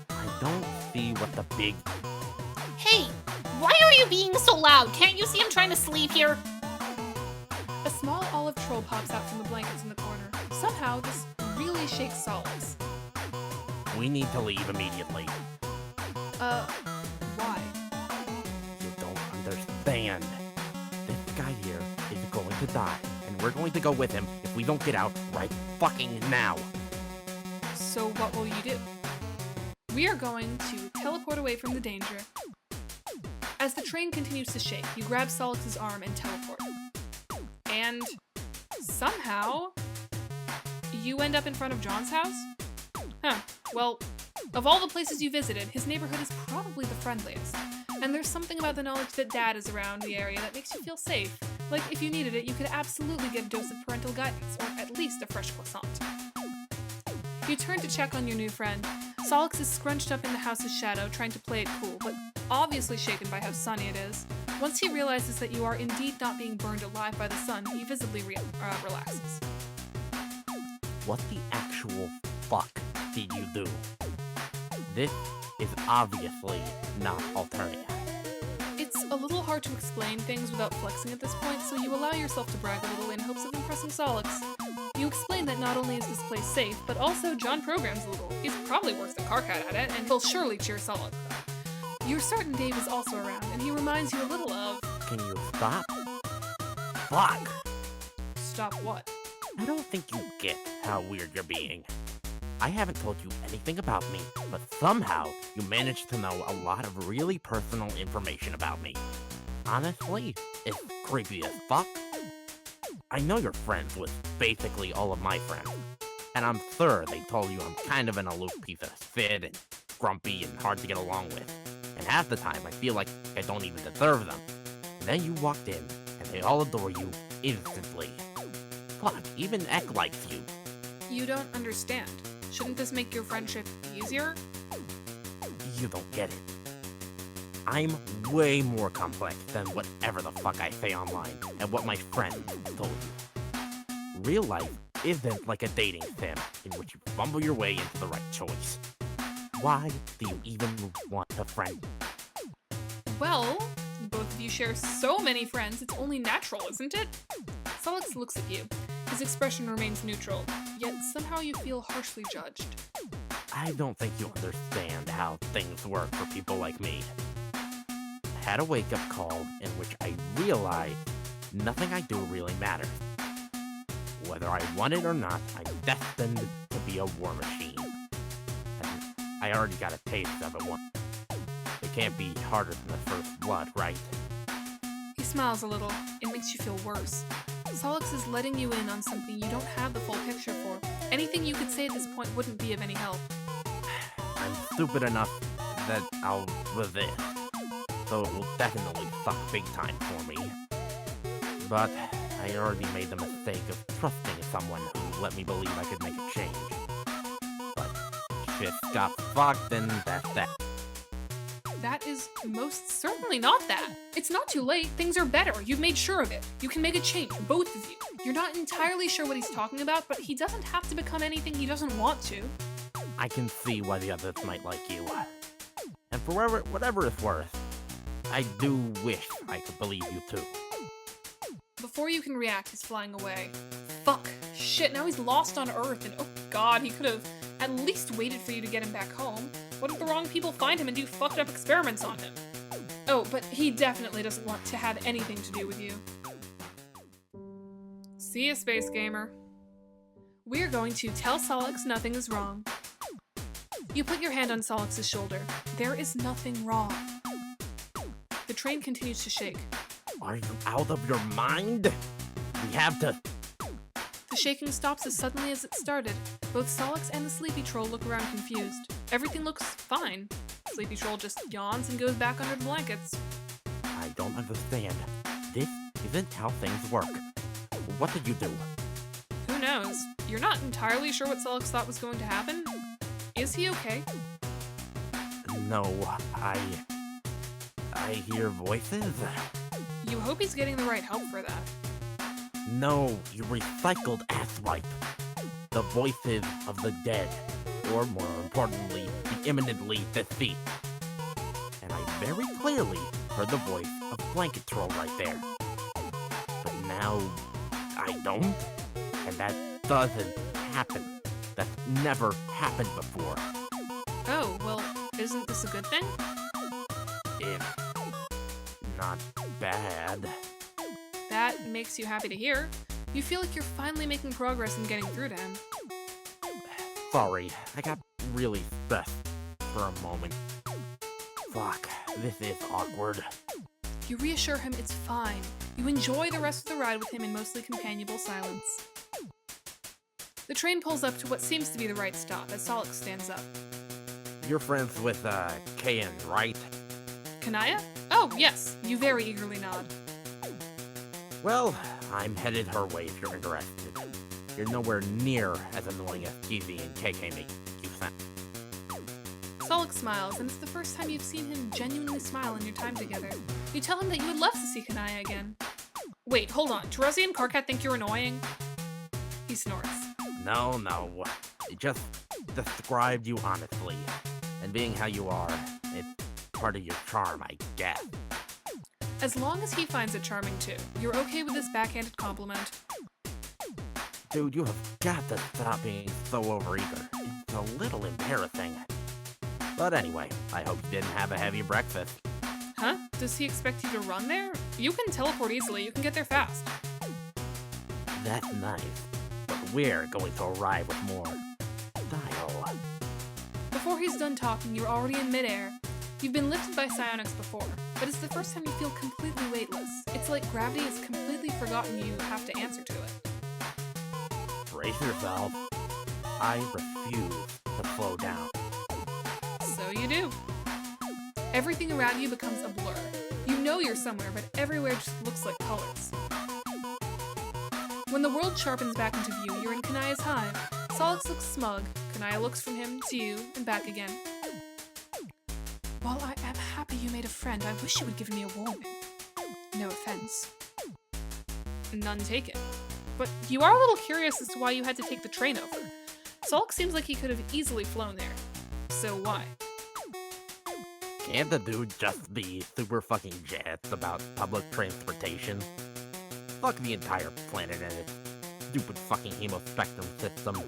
I don't see what the big... Hey, why are you being so loud? Can't you see I'm trying to sleep here? A small olive troll pops out from the blankets in the corner. Somehow, this really shakes Sollux. We need to leave immediately. Why? You don't understand. This guy here is going to die, and we're going to go with him if we don't get out right fucking now. So what will you do? We are going to teleport away from the danger. As the train continues to shake, you grab Sollux's arm and teleport. And somehow, you end up in front of John's house? Huh. Well, of all the places you visited, his neighborhood is probably the friendliest. And there's something about the knowledge that Dad is around the area that makes you feel safe. Like, if you needed it, you could absolutely get a dose of parental guidance, or at least a fresh croissant. You turn to check on your new friend. Sollux is scrunched up in the house's shadow, trying to play it cool, but obviously shaken by how sunny it is. Once he realizes that you are indeed not being burned alive by the sun, he visibly relaxes. What the actual fuck did you do? This is obviously not Alteria. It's a little hard to explain things without flexing at this point, so you allow yourself to brag a little in hopes of impressing Sollux. You explain that not only is this place safe, but also John programs a little. He's probably worse than Karkat at it, and he'll surely cheer Sollux up. You're certain Dave is also around, and he reminds you a little of... Can you stop? Fuck! Stop what? I don't think you get how weird you're being. I haven't told you anything about me, but somehow you managed to know a lot of really personal information about me. Honestly, it's creepy as fuck. I know you're friends with basically all of my friends, and I'm sure they told you I'm kind of an aloof piece of shit and grumpy and hard to get along with. And half the time I feel like I don't even deserve them. And then you walked in, and they all adore you instantly. Fuck, even Ek likes you. You don't understand. Shouldn't this make your friendship easier? You don't get it. I'm way more complex than whatever the fuck I say online and what my friends told you. Real life isn't like a dating sim in which you fumble your way into the right choice. Why do you even want a friend? Well, both of you share so many friends, it's only natural, isn't it? Sollux looks at you. His expression remains neutral, yet somehow you feel harshly judged. I don't think you understand how things work for people like me. I had a wake-up call in which I realized nothing I do really matters. Whether I want it or not, I'm destined to be a war machine. And I already got a taste of it once. It can't be harder than the first blood, right? He smiles a little. It makes you feel worse. Sollux is letting you in on something you don't have the full picture for. Anything you could say at this point wouldn't be of any help. I'm stupid enough that I'll resist, so it will definitely suck big time for me. But I already made the mistake of trusting someone who let me believe I could make a change. But shit got fucked and that's that. That is most certainly not that. It's not too late. Things are better. You've made sure of it. You can make a change, both of you. You're not entirely sure what he's talking about, but he doesn't have to become anything he doesn't want to. I can see why the others might like you. And for whatever it's worth, I do wish I could believe you too. Before you can react, he's flying away. Fuck. Shit, now he's lost on Earth, and oh god, he could have At least waited for you to get him back home. What if the wrong people find him and do fucked up experiments on him? Oh, but he definitely doesn't want to have anything to do with you. See ya, Space Gamer. We're going to tell Sollux nothing is wrong. You put your hand on Sollux's shoulder. There is nothing wrong. The train continues to shake. Are you out of your mind? We have to... The shaking stops as suddenly as it started. Both Sollux and the Sleepy Troll look around confused. Everything looks fine. Sleepy Troll just yawns and goes back under the blankets. I don't understand. This isn't how things work. What did you do? Who knows? You're not entirely sure what Sollux thought was going to happen? Is he okay? No, I hear voices. You hope he's getting the right help for that. No, you recycled asswipe. The voices of the dead. Or more importantly, the imminently deceased. And I very clearly heard the voice of Blanket Troll right there. But now, I don't. And that doesn't happen. That's never happened before. Oh, well, isn't this a good thing? If not bad. That makes you happy to hear. You feel like you're finally making progress in getting through to him. Sorry, I got really stressed for a moment. Fuck, this is awkward. You reassure him it's fine. You enjoy the rest of the ride with him in mostly companionable silence. The train pulls up to what seems to be the right stop as Sollux stands up. You're friends with, Kayan, right? Kanaya? Oh, yes. You very eagerly nod. Well, I'm headed her way if you're interested. You're nowhere near as annoying as Keezy and KK make you sound. Sollux smiles, and it's the first time you've seen him genuinely smile in your time together. You tell him that you would love to see Kanaya again. Wait, hold on. Terezi and Karkat think you're annoying? He snorts. No. I just described you honestly. And being how you are, it's part of your charm, I guess. As long as he finds it charming too, you're okay with this backhanded compliment. Dude, you have got to stop being so overeager. It's a little embarrassing. But anyway, I hope you didn't have a heavy breakfast. Huh? Does he expect you to run there? You can teleport easily, you can get there fast. That's nice. But we're going to arrive with more style. Before he's done talking, you're already in midair. You've been lifted by psionics before, but it's the first time you feel completely weightless. It's like gravity has completely forgotten you have to answer to it. Brace yourself. I refuse to slow down. So you do. Everything around you becomes a blur. You know you're somewhere, but everywhere just looks like colors. When the world sharpens back into view, you're in Kanaya's hive. Sollux looks smug. Kanaya looks from him to you and back again. While I am happy you made a friend, I wish you would give me a warning. No offense. None taken. But you are a little curious as to why you had to take the train over. Sollux seems like he could have easily flown there. So why? Can't the dude just be super fucking jazzed about public transportation? Fuck the entire planet and its stupid fucking hemospectrum system.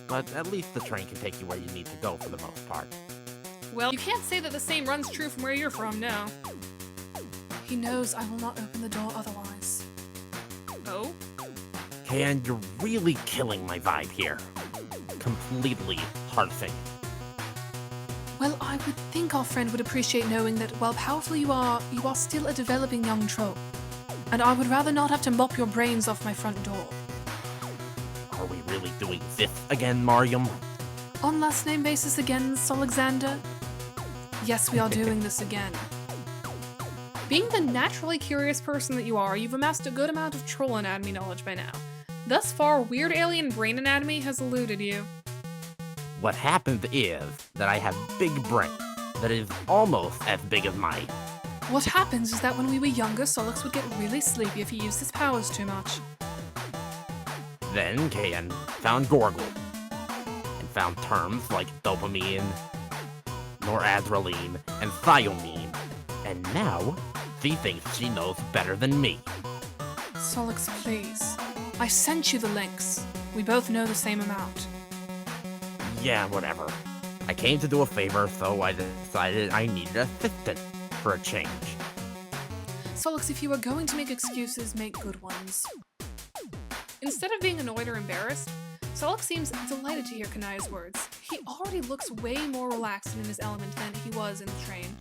But at least the train can take you where you need to go for the most part. Well, you can't say that the same runs true from where you're from, no. He knows I will not open the door otherwise. Oh? Can you're really killing my vibe here. Completely harsing. Well, I would think our friend would appreciate knowing that while powerful you are still a developing young troll. And I would rather not have to mop your brains off my front door. Are we really doing this again, Mariam? On last name basis again, Solexander? Yes, we are doing this again. Being the naturally curious person that you are, you've amassed a good amount of troll anatomy knowledge by now. Thus far, weird alien brain anatomy has eluded you. What happened is that I have big brain that is almost as big as mine. What happens is that when we were younger, Sollux would get really sleepy if he used his powers too much. Then Kayan found Gorgle and found terms like dopamine, noradrenaline, and thiamine. And now, she thinks she knows better than me. Sollux, please. I sent you the links. We both know the same amount. Yeah, whatever. I came to do a favor, so I decided I needed an assistant for a change. Sollux, if you are going to make excuses, make good ones. Instead of being annoyed or embarrassed, Sollux seems delighted to hear Kanaya's words. He already looks way more relaxed and in his element than he was in the train.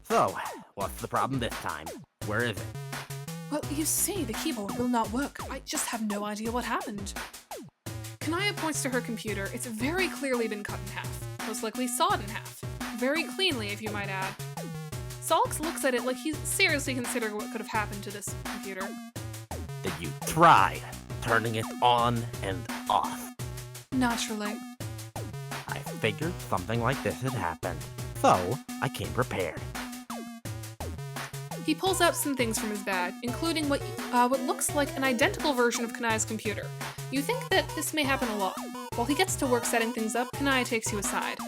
So, what's the problem this time? Where is it? Well, you see, the keyboard will not work. I just have no idea what happened. Kanaya points to her computer. It's very clearly been cut in half. Most likely sawed in half. Very cleanly, if you might add. Sollux looks at it like he's seriously considering what could have happened to this computer. Did you try turning it on and off? Naturally. I figured something like this had happened, so I came prepared. He pulls out some things from his bag, including what looks like an identical version of Kanaya's computer. You think that this may happen a lot. While he gets to work setting things up, Kanaya takes you aside.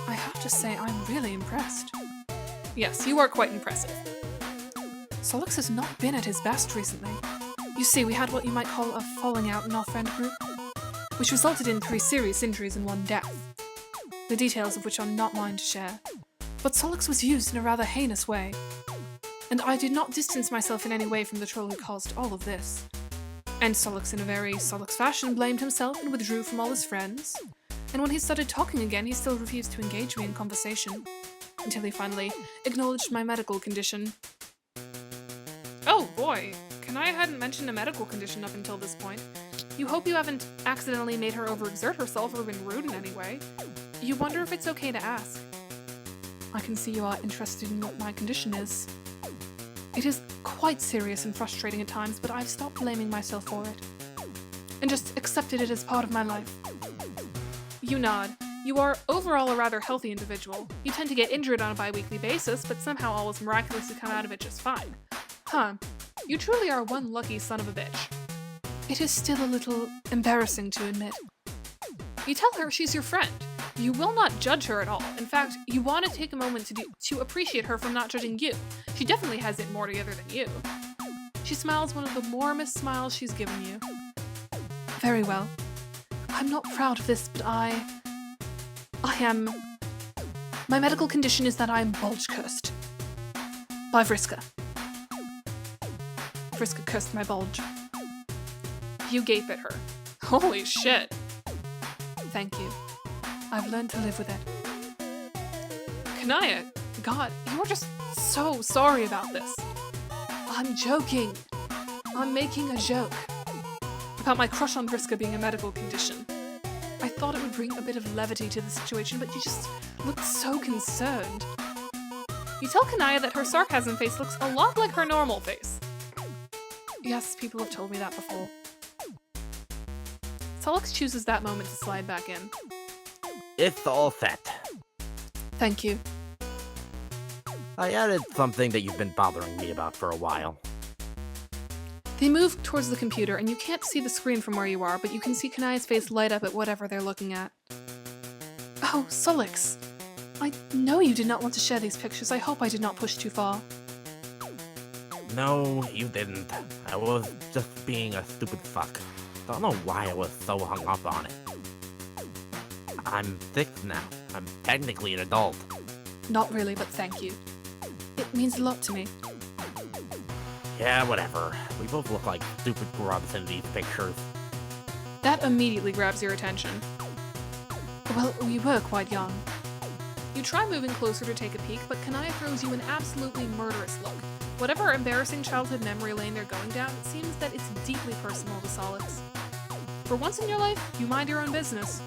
I have to say, I'm really impressed. Yes, you are quite impressive. Sollux has not been at his best recently. You see, we had what you might call a falling out in our friend group, which resulted in 3 serious injuries and 1 death. The details of which are not mine to share. But Sollux was used in a rather heinous way. And I did not distance myself in any way from the troll who caused all of this. And Sollux, in a very Sollux fashion, blamed himself and withdrew from all his friends. And when he started talking again, he still refused to engage me in conversation. Until he finally acknowledged my medical condition. Oh boy, Kanaya hadn't mentioned a medical condition up until this point. You hope you haven't accidentally made her overexert herself or been rude in any way. You wonder if it's okay to ask. I can see you are interested in what my condition is. It is quite serious and frustrating at times, but I've stopped blaming myself for it. And just accepted it as part of my life. You nod. You are overall a rather healthy individual. You tend to get injured on a bi-weekly basis, but somehow always miraculously come out of it just fine. Huh. You truly are one lucky son of a bitch. It is still a little embarrassing to admit. You tell her she's your friend. You will not judge her at all. In fact, you want to take a moment to appreciate her for not judging you. She definitely has it more together than you. She smiles one of the warmest smiles she's given you. Very well. I'm not proud of this, but I am... My medical condition is that I am bulge cursed. By Vriska. Vriska cursed my bulge. You gape at her. Holy shit. Thank you. I've learned to live with it. Kanaya, God, you are just so sorry about this. I'm joking. I'm making a joke. About my crush on Vriska being a medical condition. I thought it would bring a bit of levity to the situation, but you just looked so concerned. You tell Kanaya that her sarcasm face looks a lot like her normal face. Yes, people have told me that before. Sollux chooses that moment to slide back in. It's all set. Thank you. I added something that you've been bothering me about for a while. They move towards the computer, and you can't see the screen from where you are, but you can see Kanaya's face light up at whatever they're looking at. Oh, Sollux. I know you did not want to share these pictures. I hope I did not push too far. No, you didn't. I was just being a stupid fuck. Don't know why I was so hung up on it. I'm 6 now. I'm technically an adult. Not really, but thank you. It means a lot to me. Yeah, whatever. We both look like stupid grubs in these pictures. That immediately grabs your attention. Well, we were quite young. You try moving closer to take a peek, but Kanaya throws you an absolutely murderous look. Whatever embarrassing childhood memory lane they're going down, it seems that it's deeply personal to Sollux. For once in your life, you mind your own business.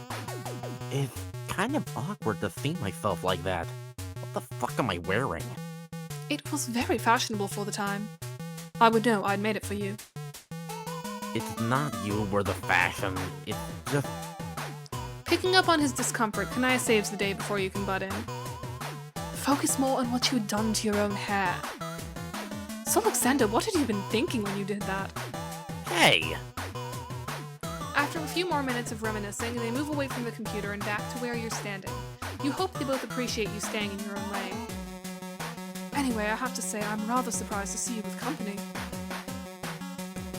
It's kind of awkward to see myself like that. What the fuck am I wearing? It was very fashionable for the time. I would know, I'd made it for you. It's not you or the fashion. It's just... Picking up on his discomfort, Kanaya saves the day before you can butt in. Focus more on what you had done to your own hair. Sollux, what had you been thinking when you did that? Hey! After a few more minutes of reminiscing, they move away from the computer and back to where you're standing. You hope they both appreciate you staying in your own lane. Anyway, I have to say, I'm rather surprised to see you with company.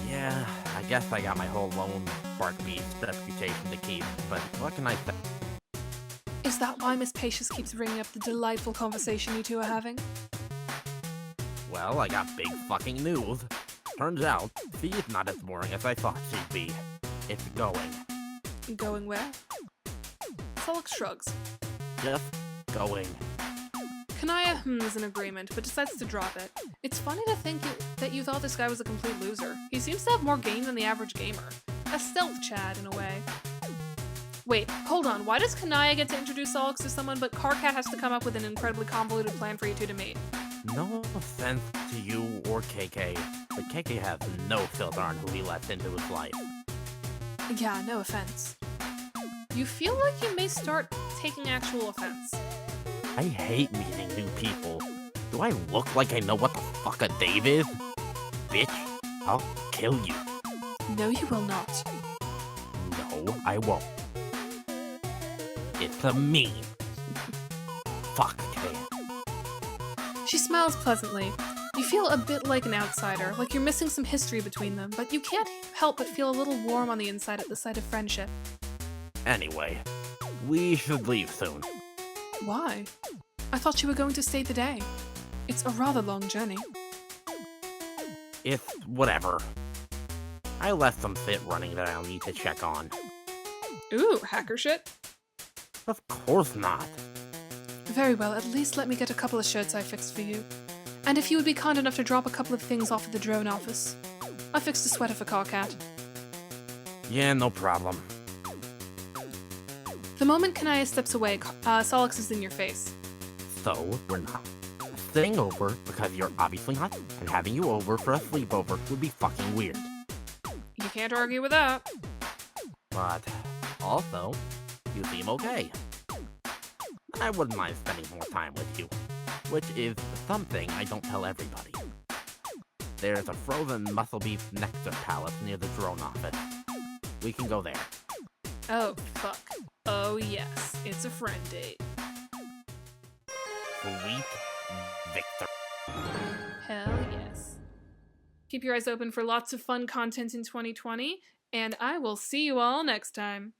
Yeah, I guess I got my whole own Bartby's reputation to keep, but what can I say? Is that why Miss Patience keeps bringing up the delightful conversation you two are having? Well, I got big fucking news. Turns out, Fee's not as boring as I thought she'd be. It's going. Going where? Sollux shrugs. Just going. Kanaya is in agreement, but decides to drop it. It's funny to think that you thought this guy was a complete loser. He seems to have more game than the average gamer. A stealth Chad, in a way. Wait, hold on. Why does Kanaya get to introduce Sollux to someone, but Carcat has to come up with an incredibly convoluted plan for you two to meet? No offense to you or KK, but KK has no filter on who he lets into his life. Yeah, no offense. You feel like you may start taking actual offense. I hate meeting new people. Do I look like I know what the fuck a Dave is? Bitch, I'll kill you. No, you will not. No, I won't. It's a meme. Fuck, man. She smiles pleasantly. You feel a bit like an outsider, like you're missing some history between them, but you can't help but feel a little warm on the inside at the sight of friendship. Anyway, we should leave soon. Why? I thought you were going to stay the day. It's a rather long journey. It's whatever. I left some fit running that I'll need to check on. Ooh, hacker shit. Of course not. Very well, at least let me get a couple of shirts I fixed for you. And if you would be kind enough to drop a couple of things off at the drone office. I fixed a sweater for Carcat. Yeah, no problem. The moment Kanaya steps away, Sollux is in your face. So, we're not staying over because you're obviously not, and having you over for a sleepover would be fucking weird. You can't argue with that. But, also, you seem okay. I wouldn't mind spending more time with you, which is something I don't tell everybody. There's a frozen muscle beef nectar palace near the drone office. We can go there. Oh, fuck. Oh, yes. It's a friend date. Sweet Victor. Hell yes. Keep your eyes open for lots of fun content in 2020, and I will see you all next time.